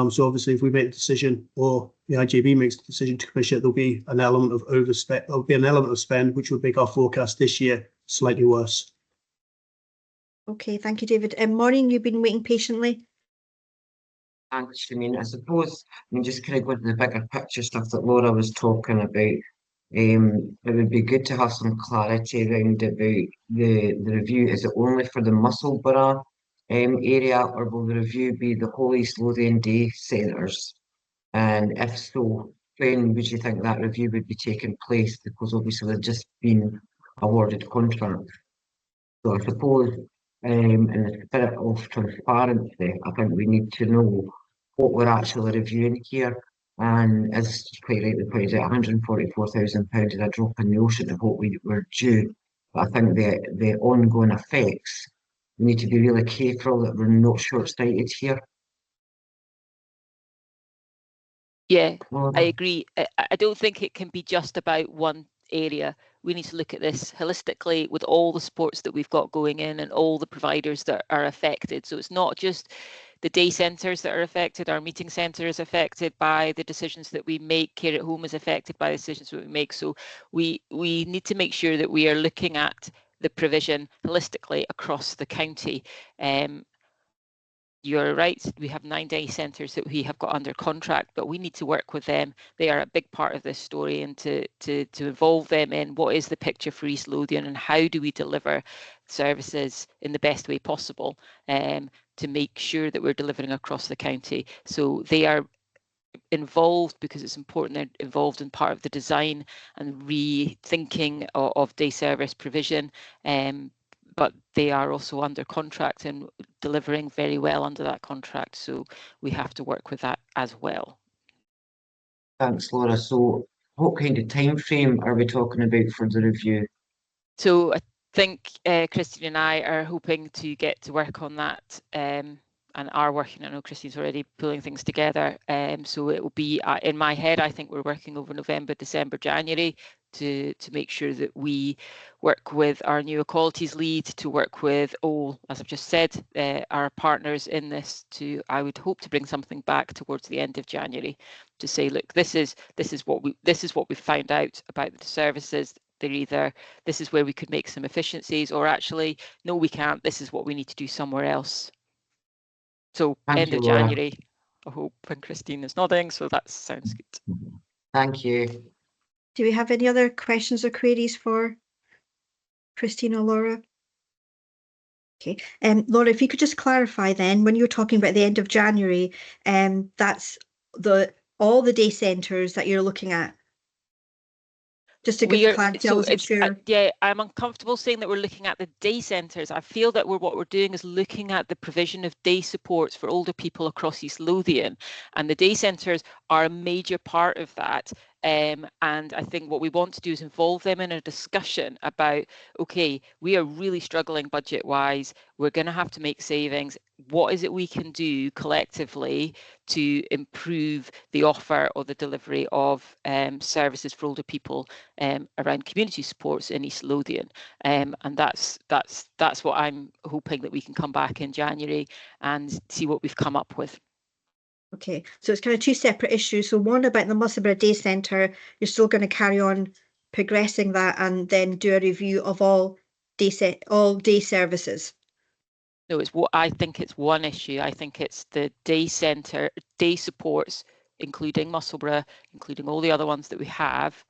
So obviously, if we make the decision, or the IJB makes the decision to commission it, there'll be an element of overspend. There'll be an element of spend which would make our forecast this year slightly worse. Okay, thank you, David. Maureen, you've been waiting patiently. Thanks. I mean, I suppose, just kind of going to the bigger picture stuff that Laura was talking about. It would be good to have some clarity around about the review. Is it only for the Musselburgh area, or will the review be the whole East Lothian day centres? And if so, when would you think that review would be taking place? Because obviously they've just been awarded contracts. So I suppose, in the spirit of transparency, I think we need to know what we're actually reviewing here. And as quite rightly pointed out, £144,000 is a drop in the ocean of what we were due. But I think the ongoing effects, we need to be really careful that we're not short-sighted here. Yeah, I agree. I don't think it can be just about one area. We need to look at this holistically with all the supports that we've got going in and all the providers that are affected. So it's not just the day centres that are affected, our meeting centre is affected by the decisions that we make, care at home is affected by the decisions that we make. So we need to make sure that we are looking at the provision holistically across the county. You're right, we have 9 day centres that we have got under contract, but we need to work with them. They are a big part of this story, and to involve them in what is the picture for East Lothian and how do we deliver services in the best way possible to make sure that we're delivering across the county. So they are involved because it's important they're involved in part of the design and rethinking of day service provision. But they are also under contract and delivering very well under that contract. So we have to work with that as well. Thanks, Laura. So what kind of time frame are we talking about for the review? So I think Christine and I are hoping to get to work on that and are working. I know Christine's already pulling things together. So it will be, in my head, I think we're working over November, December, January to make sure that we work with our new equalities lead, to work with all, as I've just said, our partners in this, to, I would hope to bring something back towards the end of January to say, look, this is what we've found out about the services. They're either, this is where we could make some efficiencies, or actually, no, we can't, this is what we need to do somewhere else. So end of January, I hope, and Christine is nodding, so that sounds good. Thank you. Do we have any other questions or queries for Christine or Laura? Okay, Laura, if you could just clarify then, when you're talking about the end of January, that's all the day centres that you're looking at? Just to give clarity, I wasn't sure. Yeah, I'm uncomfortable saying that we're looking at the day centres. I feel that what we're doing is looking at the provision of day supports for older people across East Lothian, and the day centres are a major part of that. And I think what we want to do is involve them in a discussion about, okay, we are really struggling budget-wise, we're going to have to make savings. What is it we can do collectively to improve the offer or the delivery of services for older people around community supports in East Lothian? And that's what I'm hoping that we can come back in January and see what we've come up with. Okay, so it's kind of two separate issues. So one about the Musselburgh Day Centre, you're still going to carry on progressing that and then do a review of all day services. No, it's what I think it's one issue. I think it's the day centre, day supports, including Musselburgh, including all the other ones that we have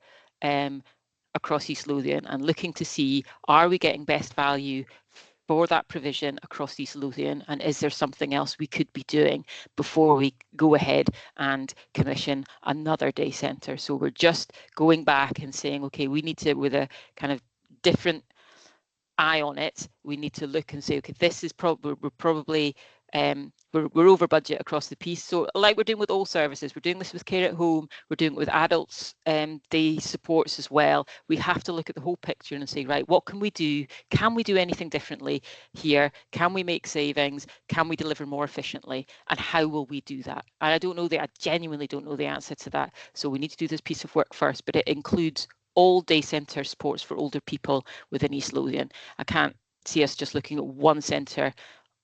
across East Lothian, and looking to see, are we getting best value for that provision across East Lothian, and is there something else we could be doing before we go ahead and commission another day centre? So we're just going back and saying, okay, we need to, with a kind of different eye on it, we need to look and say, okay, this is probably, we're over budget across the piece. So like we're doing with all services, we're doing this with care at home, we're doing it with adults day supports as well. We have to look at the whole picture and say, right, what can we do? Can we do anything differently here? Can we make savings? Can we deliver more efficiently? And how will we do that? And I genuinely don't know the answer to that. So we need to do this piece of work first, but it includes all day centre supports for older people within East Lothian. I can't see us just looking at one centre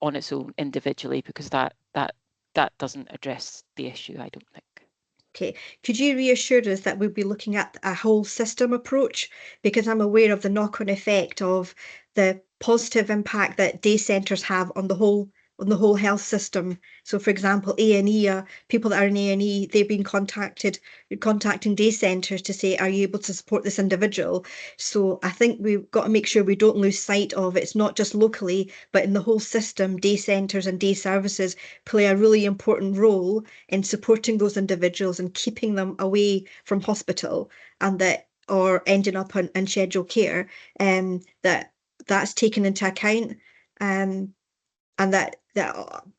on its own individually, because that doesn't address the issue, I don't think. Okay, could you reassure us that we'll be looking at a whole system approach? Because I'm aware of the knock-on effect of the positive impact that day centres have on the whole health system. So, for example, A&E, people that are in A&E, they've been contacting day centres to say, are you able to support this individual? So I think we've got to make sure we don't lose sight of it's not just locally, but in the whole system, day centres and day services play a really important role in supporting those individuals and keeping them away from hospital, and or ending up in scheduled care, that's taken into account, and that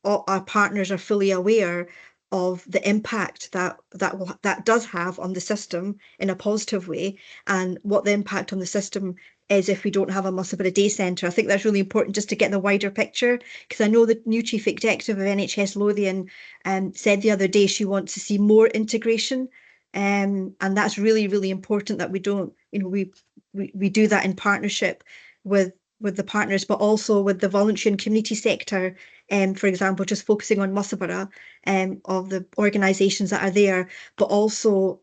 our partners are fully aware of the impact that does have on the system in a positive way, and what the impact on the system is if we don't have a Musselburgh Day Centre. I think that's really important just to get the wider picture, because I know the new Chief Executive of NHS Lothian said the other day she wants to see more integration, and that's really, really important that we don't, we do that in partnership with the partners, but also with the voluntary and community sector, for example, just focusing on Musselburgh, of the organisations that are there, but also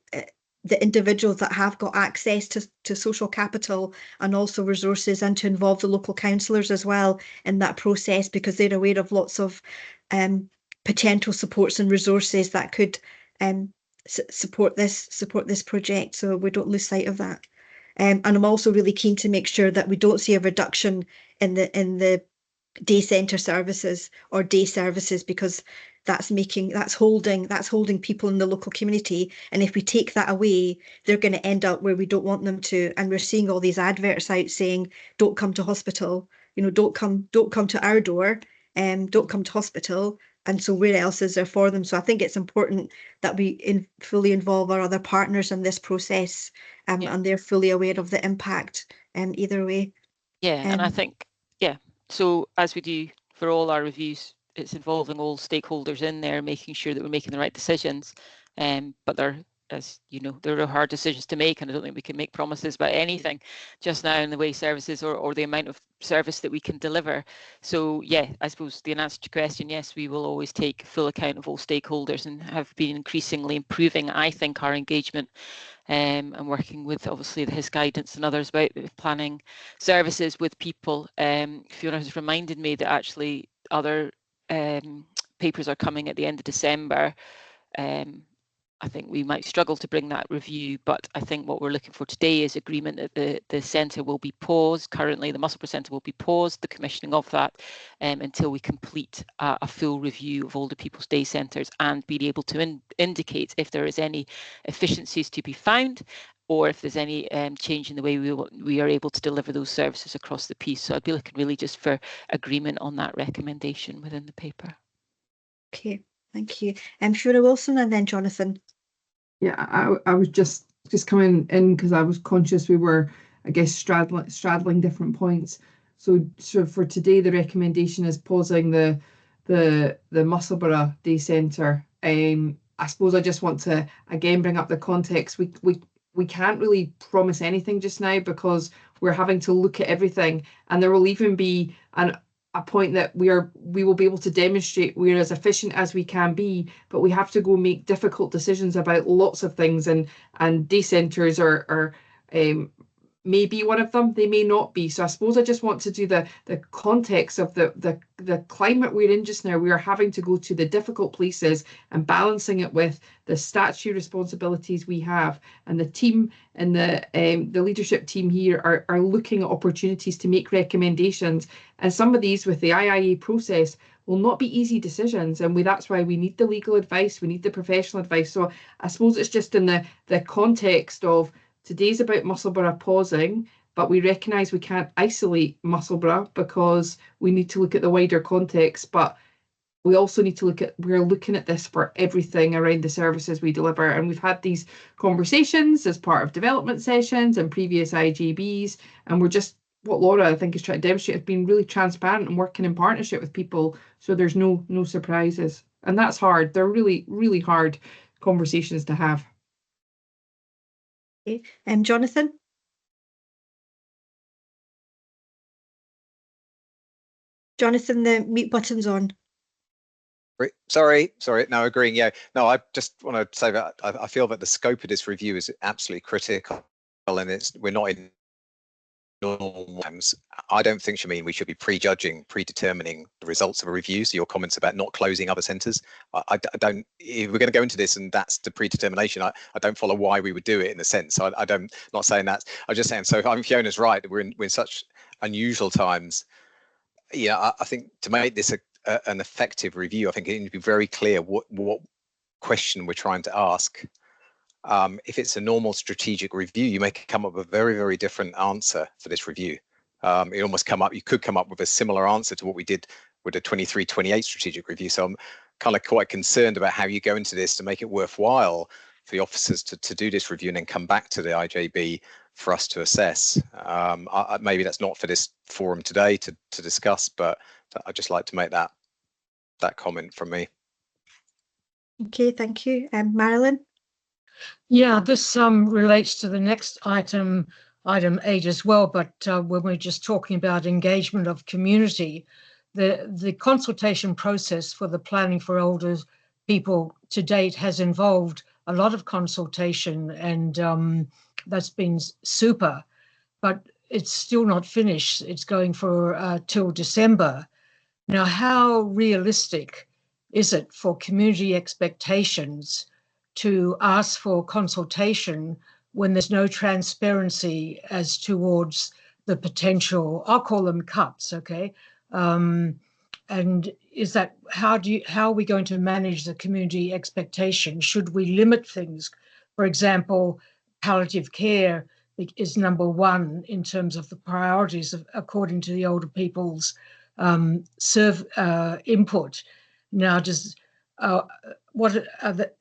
the individuals that have got access to social capital and also resources, and to involve the local councillors as well in that process, because they're aware of lots of potential supports and resources that could support this project, so we don't lose sight of that. And I'm also really keen to make sure that we don't see a reduction in the day centre services or day services, because that's holding people in the local community, and if we take that away, they're going to end up where we don't want them to. And we're seeing all these adverts out saying, don't come to hospital, don't come to our door, don't come to hospital. And so where else is there for them? So I think it's important that we fully involve our other partners in this process, and they're fully aware of the impact either way. Yeah, and I think, so as we do for all our reviews, it's involving all stakeholders in there, making sure that we're making the right decisions. But they're, as you know, there are hard decisions to make, and I don't think we can make promises about anything just now in the way services or the amount of service that we can deliver. So yeah, I suppose the answer to your question, yes, we will always take full account of all stakeholders, and have been increasingly improving, I think, our engagement and working with obviously his guidance and others about planning services with people. Fiona has reminded me that actually other papers are coming at the end of December. I think we might struggle to bring that review, but I think what we're looking for today is agreement that the centre will be paused. Currently, the Musselburgh Centre will be paused, the commissioning of that, until we complete a full review of older people's day centres, and be able to indicate if there is any efficiencies to be found, or if there's any change in the way we are able to deliver those services across the piece. So I'd be looking really just for agreement on that recommendation within the paper. Okay, thank you. Fiona Wilson, and then Jonathan. Yeah, I was just coming in because I was conscious we were, I guess, straddling different points. So for today, the recommendation is pausing the Musselburgh Day Centre. I suppose I just want to again bring up the context. We can't really promise anything just now, because we're having to look at everything, and there will even be a point that we will be able to demonstrate we're as efficient as we can be, but we have to go make difficult decisions about lots of things, and day centres are may be one of them, they may not be. So I suppose I just want to do the context of the climate we're in just now. We are having to go to the difficult places and balancing it with the statutory responsibilities we have, and the team and the leadership team here are looking at opportunities to make recommendations, and some of these with the IIA process will not be easy decisions, and that's why we need the legal advice, we need the professional advice. So I suppose it's just in the context of today's about Musselburgh pausing, but we recognise we can't isolate Musselburgh because we need to look at the wider context, but we also need to we're looking at this for everything around the services we deliver. And we've had these conversations as part of development sessions and previous IJBs, and we're just, what Laura I think is trying to demonstrate, has been really transparent and working in partnership with people, so there's no surprises. And that's hard. They're really, really hard conversations to have. Okay. Jonathan? Jonathan, the mute button's on. Sorry. No, agreeing. Yeah. No, I just want to say that I feel that the scope of this review is absolutely critical, and we're not in normal times. I don't think, Shameen, we should be prejudging, predetermining the results of a review. So your comments about not closing other centres, I don't. If we're going to go into this and that's the predetermination, I don't follow why we would do it in a sense. So I don't. Not saying that. I'm just saying. So I'm Fiona's right. We're in such unusual times. Yeah, I think to make this an effective review, I think it needs to be very clear what question we're trying to ask. If it's a normal strategic review, you may come up with a very, very different answer for this review. You could come up with a similar answer to what we did with the 23-28 strategic review. So I'm kind of quite concerned about how you go into this to make it worthwhile for the officers to do this review and then come back to the IJB for us to assess. Maybe that's not for this forum today to discuss, but I'd just like to make that comment from me. Okay, thank you. Marilyn? Yeah, this relates to the next item 8 as well, but when we're just talking about engagement of community, the consultation process for the planning for older people to date has involved a lot of consultation, and that's been super, but it's still not finished. It's going for till December. Now, how realistic is it for community expectations to ask for consultation when there's no transparency as towards the potential, I'll call them cuts, okay? And is that, how are we going to manage the community expectation? Should we limit things? For example, palliative care is number 1 in terms of the priorities according to the older people's input. Now,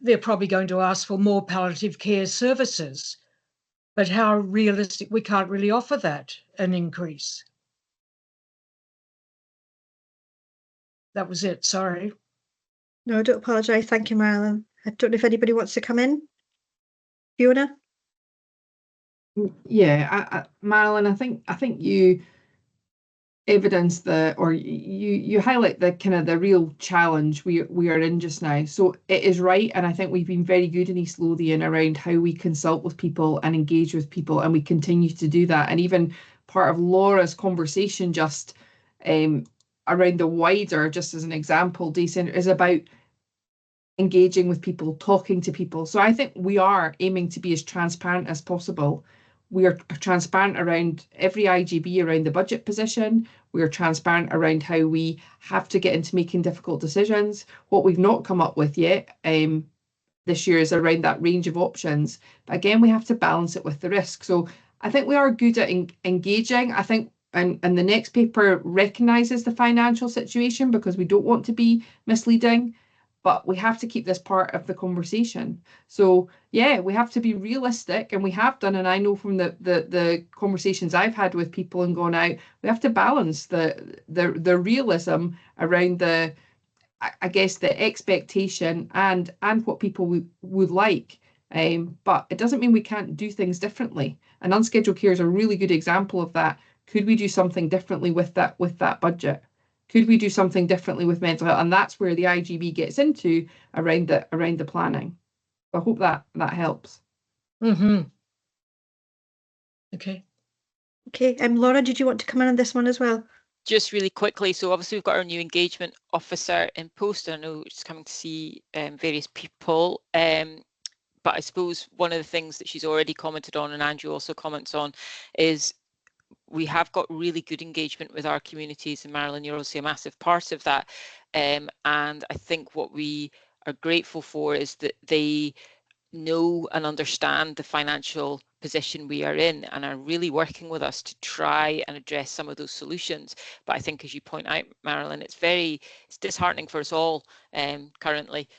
they're probably going to ask for more palliative care services, but how realistic? We can't really offer that an increase. That was it. Sorry. No, don't apologise. Thank you, Marilyn. I don't know if anybody wants to come in. Fiona? Yeah, Marilyn, I think you evidence you highlight the kind of the real challenge we are in just now. So it is right, and I think we've been very good in East Lothian around how we consult with people and engage with people, and we continue to do that. And even part of Laura's conversation just around the wider, just as an example, day centre is about engaging with people, talking to people. So I think we are aiming to be as transparent as possible. We are transparent around every IJB around the budget position. We are transparent around how we have to get into making difficult decisions. What we've not come up with yet this year is around that range of options. But again, we have to balance it with the risk. So I think we are good at engaging. I think, and the next paper recognises the financial situation because we don't want to be misleading. But we have to keep this part of the conversation. So yeah, we have to be realistic, and we have done, and I know from the conversations I've had with people and gone out, we have to balance the realism around the, I guess, the expectation and what people would like. But it doesn't mean we can't do things differently. And unscheduled care is a really good example of that. Could we do something differently with that budget? Could we do something differently with mental health? And that's where the IJB gets into around the planning. I hope that helps. Mm-hmm. Okay. Okay. Laura, did you want to come in on this one as well? Just really quickly, so obviously we've got our new engagement officer in post. I know she's coming to see various people. But I suppose one of the things that she's already commented on, and Andrew also comments on, is we have got really good engagement with our communities, and Marilyn, you're obviously a massive part of that. And I think what we are grateful for is that they know and understand the financial position we are in and are really working with us to try and address some of those solutions. But I think, as you point out, Marilyn, it's disheartening for us all currently.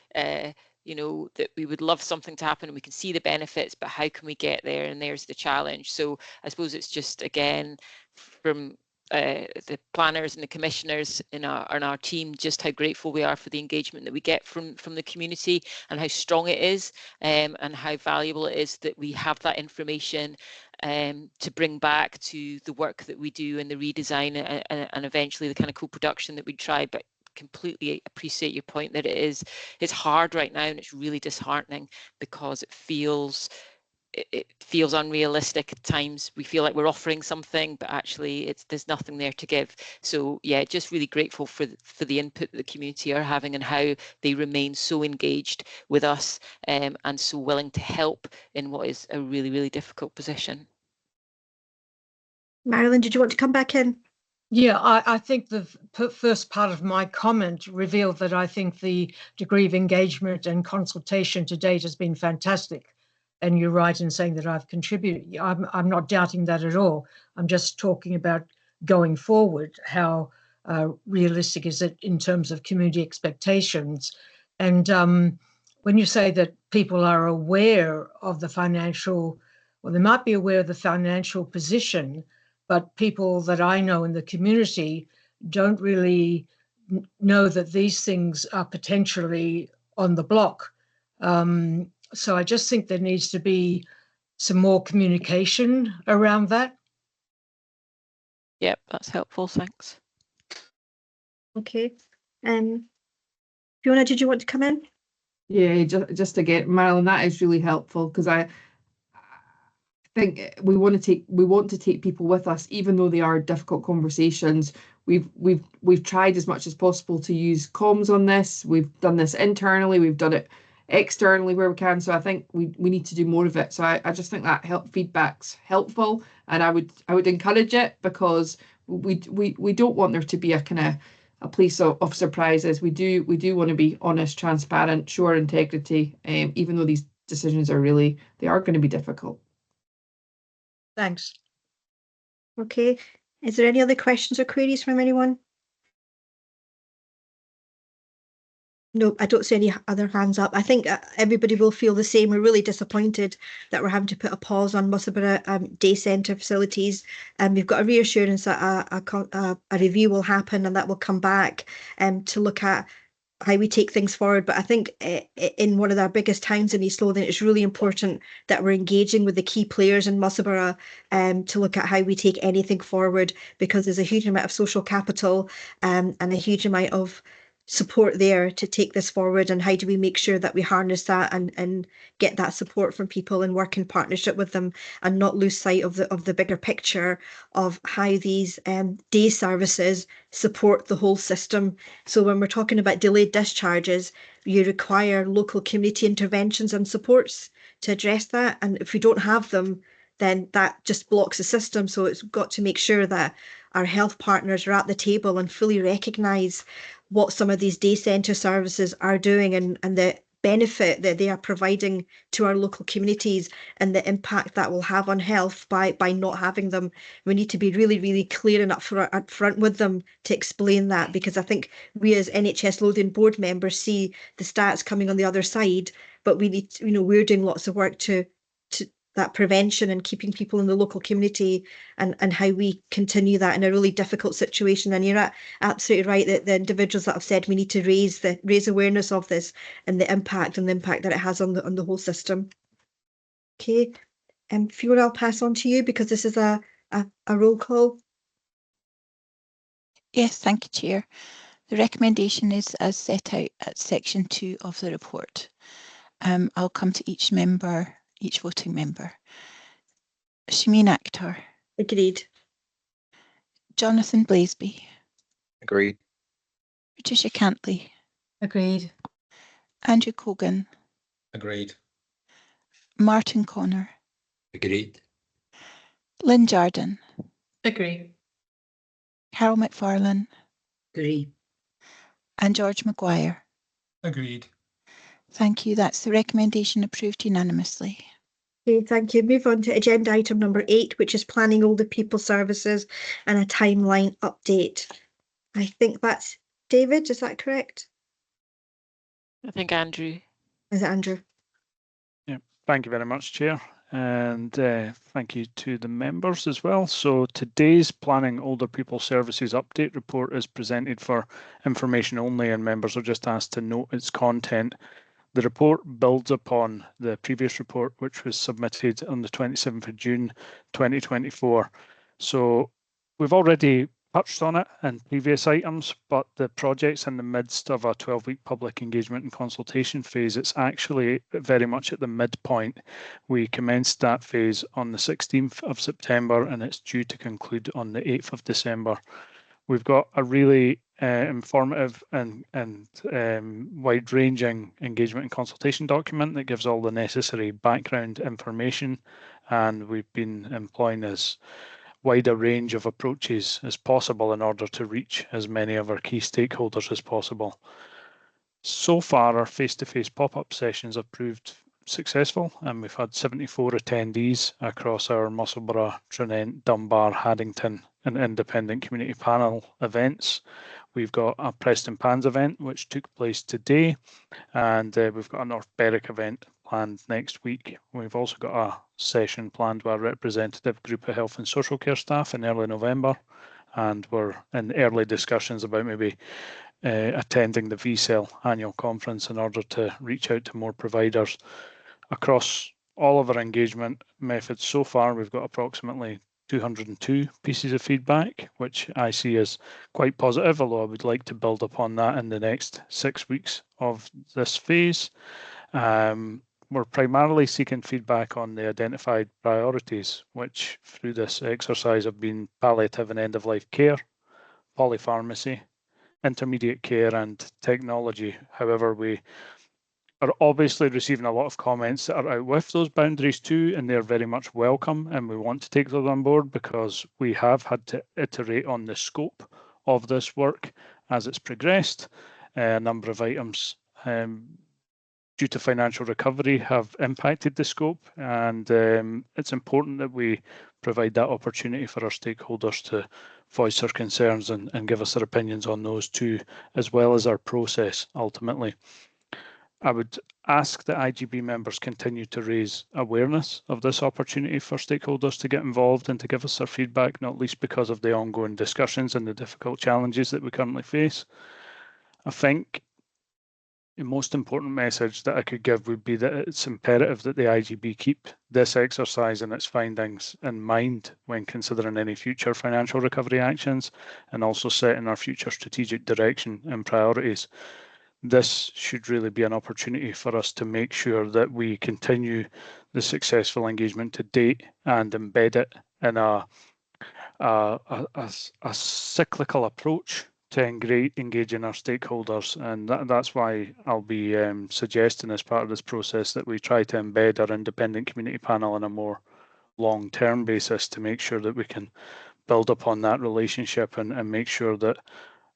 You know, that we would love something to happen and we can see the benefits, but how can we get there? And there's the challenge. So I suppose it's just, again, from the planners and the commissioners in our team just how grateful we are for the engagement that we get from the community, and how strong it is, and how valuable it is that we have that information to bring back to the work that we do and the redesign and eventually the kind of co-production that we try. But completely appreciate your point that it's hard right now, and it's really disheartening because it feels unrealistic at times. We feel like we're offering something, but actually there's nothing there to give. So yeah, just really grateful for the input that the community are having and how they remain so engaged with us, and so willing to help in what is a really, really difficult position. Marilyn, did you want to come back in? Yeah, I think the first part of my comment revealed that I think the degree of engagement and consultation to date has been fantastic. And you're right in saying that I've contributed. I'm not doubting that at all. I'm just talking about going forward, how realistic is it in terms of community expectations. And when you say that people are aware of the financial, well, they might be aware of the financial position, but people that I know in the community don't really know that these things are potentially on the block. So I just think there needs to be some more communication around that. Yep, that's helpful. Thanks. Okay. Fiona, did you want to come in? Yeah, just to get Marilyn, that is really helpful, because I think we want to take people with us, even though they are difficult conversations. We've tried as much as possible to use comms on this. We've done this internally. We've done it externally where we can. So I think we need to do more of it. So I just think that feedback's helpful, and I would encourage it, because we don't want there to be a kind of a place of surprises. We do want to be honest, transparent, show our integrity, even though these decisions are going to be difficult. Thanks. Okay. Is there any other questions or queries from anyone? No, I don't see any other hands up. I think everybody will feel the same. We're really disappointed that we're having to put a pause on Musselburgh day centre facilities. We've got a reassurance that a review will happen and that will come back to look at how we take things forward. But I think in one of our biggest towns in East Lothian, it's really important that we're engaging with the key players in Musselburgh to look at how we take anything forward, because there's a huge amount of social capital and a huge amount of support there to take this forward. And how do we make sure that we harness that and get that support from people and work in partnership with them, and not lose sight of the bigger picture of how these day services support the whole system. So when we're talking about delayed discharges, you require local community interventions and supports to address that. And if we don't have them, then that just blocks the system. So it's got to make sure that our health partners are at the table and fully recognise what some of these day centre services are doing and the benefit that they are providing to our local communities, and the impact that will have on health by not having them. We need to be really, really clear and upfront with them to explain that, because I think we as NHS Lothian board members see the stats coming on the other side, but we need to, we're doing lots of work to that prevention and keeping people in the local community, and how we continue that in a really difficult situation. And you're absolutely right that the individuals that have said we need to raise awareness of this and the impact that it has on the whole system. Okay, Fiona, I'll pass on to you, because this is a roll call. Yes, thank you, Chair. The recommendation is as set out at section 2 of the report. I'll come to each voting member. Shameen Akhtar. Agreed. Jonathan Blaisby. Agreed. Patricia Cantley. Agreed. Andrew Cogan. Agreed. Martin Connor. Agreed. Lynn Jardine. Agree. Carol McFarlane. Agree. And George Maguire. Agreed. Thank you. That's the recommendation approved unanimously. Okay, thank you. Move on to agenda item number 8, which is planning older people services and a timeline update. I think that's David, is that correct? I think Andrew. Is it Andrew? Yeah, thank you very much, Chair. and thank you to the members as well. So today's Planning Older People Services Update report is presented for information only, and members are just asked to note its content. The report builds upon the previous report, which was submitted on the 27th of June 2024. So we've already touched on it in previous items, but the project's in the midst of a 12-week public engagement and consultation phase. It's actually very much at the midpoint. We commenced that phase on the 16th of September, and it's due to conclude on the 8th of December. We've got a really informative and wide-ranging engagement and consultation document that gives all the necessary background information, and we've been employing as wide a range of approaches as possible in order to reach as many of our key stakeholders as possible. So far, our face-to-face pop-up sessions have proved successful, and we've had 74 attendees across our Musselburgh, Trinent, Dunbar, Haddington and independent community panel events. We've got a Preston Pans event which took place today, and we've got a North Berwick event planned next week. We've also got a session planned with a representative group of health and social care staff in early November, and we're in early discussions about maybe attending the VCEL annual conference in order to reach out to more providers. Across all of our engagement methods so far, we've got approximately 202 pieces of feedback, which I see as quite positive, although I would like to build upon that in the next 6 weeks of this phase. We're primarily seeking feedback on the identified priorities, which through this exercise have been palliative and end-of-life care, polypharmacy, intermediate care and technology. However, we are obviously receiving a lot of comments that are out with those boundaries too, and they're very much welcome, and we want to take those on board because we have had to iterate on the scope of this work as it's progressed. A number of items due to financial recovery have impacted the scope, and it's important that we provide that opportunity for our stakeholders to voice their concerns and give us their opinions on those too, as well as our process ultimately. I would ask that IJB members continue to raise awareness of this opportunity for stakeholders to get involved and to give us their feedback, not least because of the ongoing discussions and the difficult challenges that we currently face. I think the most important message that I could give would be that it's imperative that the IJB keep this exercise and its findings in mind when considering any future financial recovery actions and also setting our future strategic direction and priorities. This should really be an opportunity for us to make sure that we continue the successful engagement to date and embed it in a cyclical approach to engaging our stakeholders, and that's why I'll be suggesting as part of this process that we try to embed our independent community panel on a more long-term basis to make sure that we can build upon that relationship and make sure that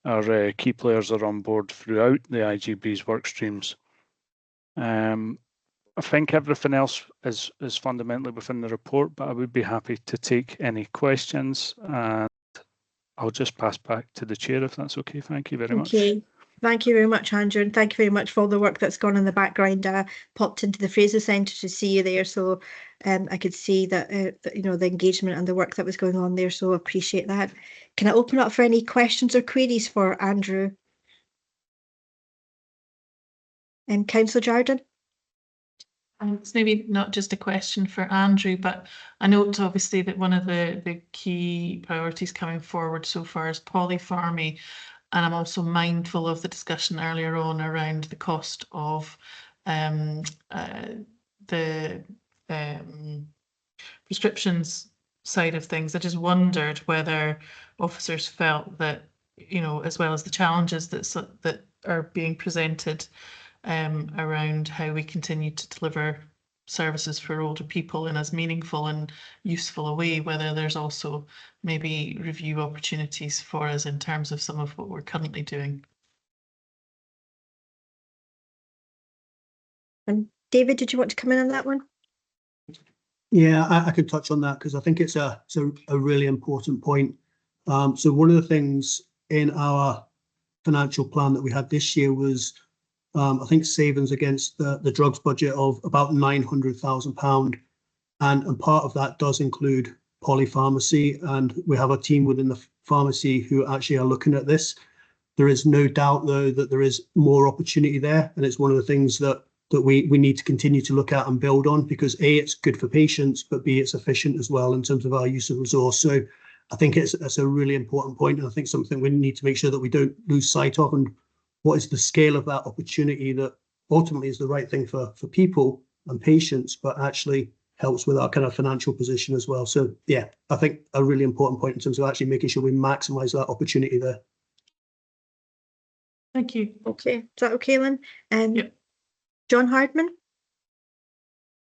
our key players are on board throughout the IJB's work streams. I think everything else is fundamentally within the report, but I would be happy to take any questions, and I'll just pass back to the chair if that's okay. Thank you very much. Thank you very much, Andrew, and thank you very much for all the work that's gone in the background. Popped into the Fraser Centre to see you there, so I could see that, you know, the engagement and the work that was going on there, so appreciate that. Can I open up for any questions or queries for Andrew? And Councillor Jardine? It's maybe not just a question for Andrew, but I note obviously that one of the key priorities coming forward so far is polypharmacy, and I'm also mindful of the discussion earlier on around the cost of the prescriptions side of things. I just wondered whether officers felt that, you know, as well as the challenges that are being presented around how we continue to deliver services for older people in as meaningful and useful a way, whether there's also maybe review opportunities for us in terms of some of what we're currently doing. And David, did you want to come in on that one? Yeah, I could touch on that because I think it's a really important point. So one of the things in our financial plan that we had this year was I think savings against the drugs budget of about £900,000. And part of that does include polypharmacy, and we have a team within the pharmacy who actually are looking at this. There is no doubt, though, that there is more opportunity there, and it's one of the things that we need to continue to look at and build on, because A, it's good for patients, but B, it's efficient as well in terms of our use of resource. So I think it's a really important point, and I think something we need to make sure that we don't lose sight of, and what is the scale of that opportunity that ultimately is the right thing for people and patients, but actually helps with our kind of financial position as well. So yeah, I think a really important point in terms of actually making sure we maximise that opportunity there. Thank you. Okay, is that okay, Lynn? Yep. John Hardman?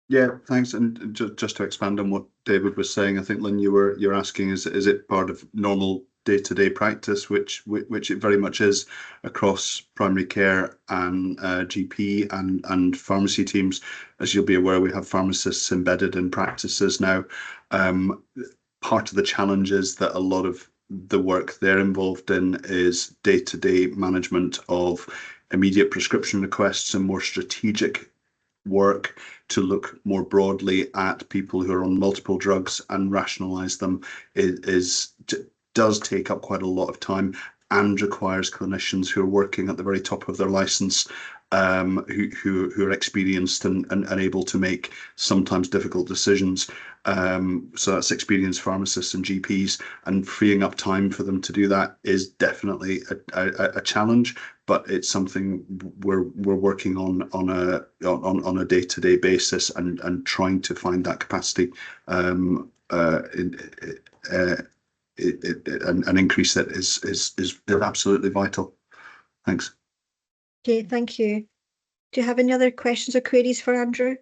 Yeah, thanks. And just to expand on what David was saying, I think, Lynn, you're asking, is it part of normal day-to-day practice, which it very much is across primary care and GP and pharmacy teams. As you'll be aware, we have pharmacists embedded in practices now. Part of the challenge is that a lot of the work they're involved in is day-to-day management of immediate prescription requests and more strategic work to look more broadly at people who are on multiple drugs and rationalize them does take up quite a lot of time and requires clinicians who are working at the very top of their license, who are experienced and able to make sometimes difficult decisions. So that's experienced pharmacists and GPs, and freeing up time for them to do that is definitely a challenge, but it's something we're working on a day-to-day basis and trying to find that capacity and increase that is absolutely vital. Thanks. Okay, thank you. Do you have any other questions or queries for Andrew?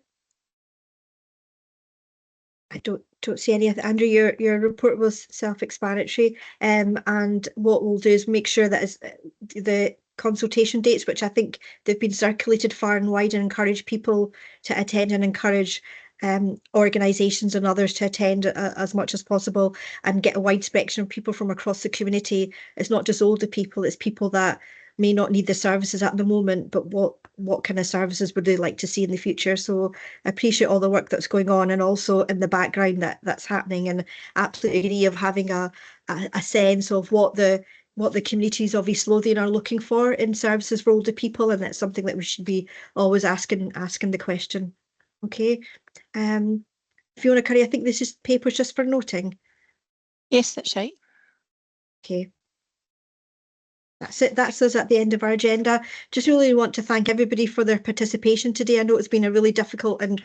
I don't see any. Andrew, your report was self-explanatory, and what we'll do is make sure that the consultation dates, which I think they've been circulated far and wide, and encourage people to attend and encourage organisations and others to attend as much as possible and get a wide spectrum of people from across the community. It's not just older people, it's people that may not need the services at the moment, but what kind of services would they like to see in the future? So I appreciate all the work that's going on, and also in the background that's happening, and absolutely agree of having a sense of what the communities of East Lothian are looking for in services for older people, and that's something that we should be always asking the question. Okay. Fiona Curry, I think this is papers just for noting. Yes, that's right. Okay. That's it. That's us at the end of our agenda. Just really want to thank everybody for their participation today. I know it's been a really difficult and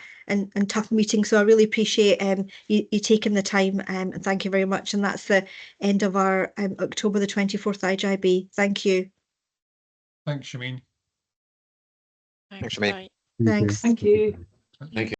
tough meeting, so I really appreciate you taking the time, and thank you very much. And that's the end of our October the 24th IJB. Thank you. Thanks, Shameen. Thanks, Shameen. Thanks. Thank you. Thank you.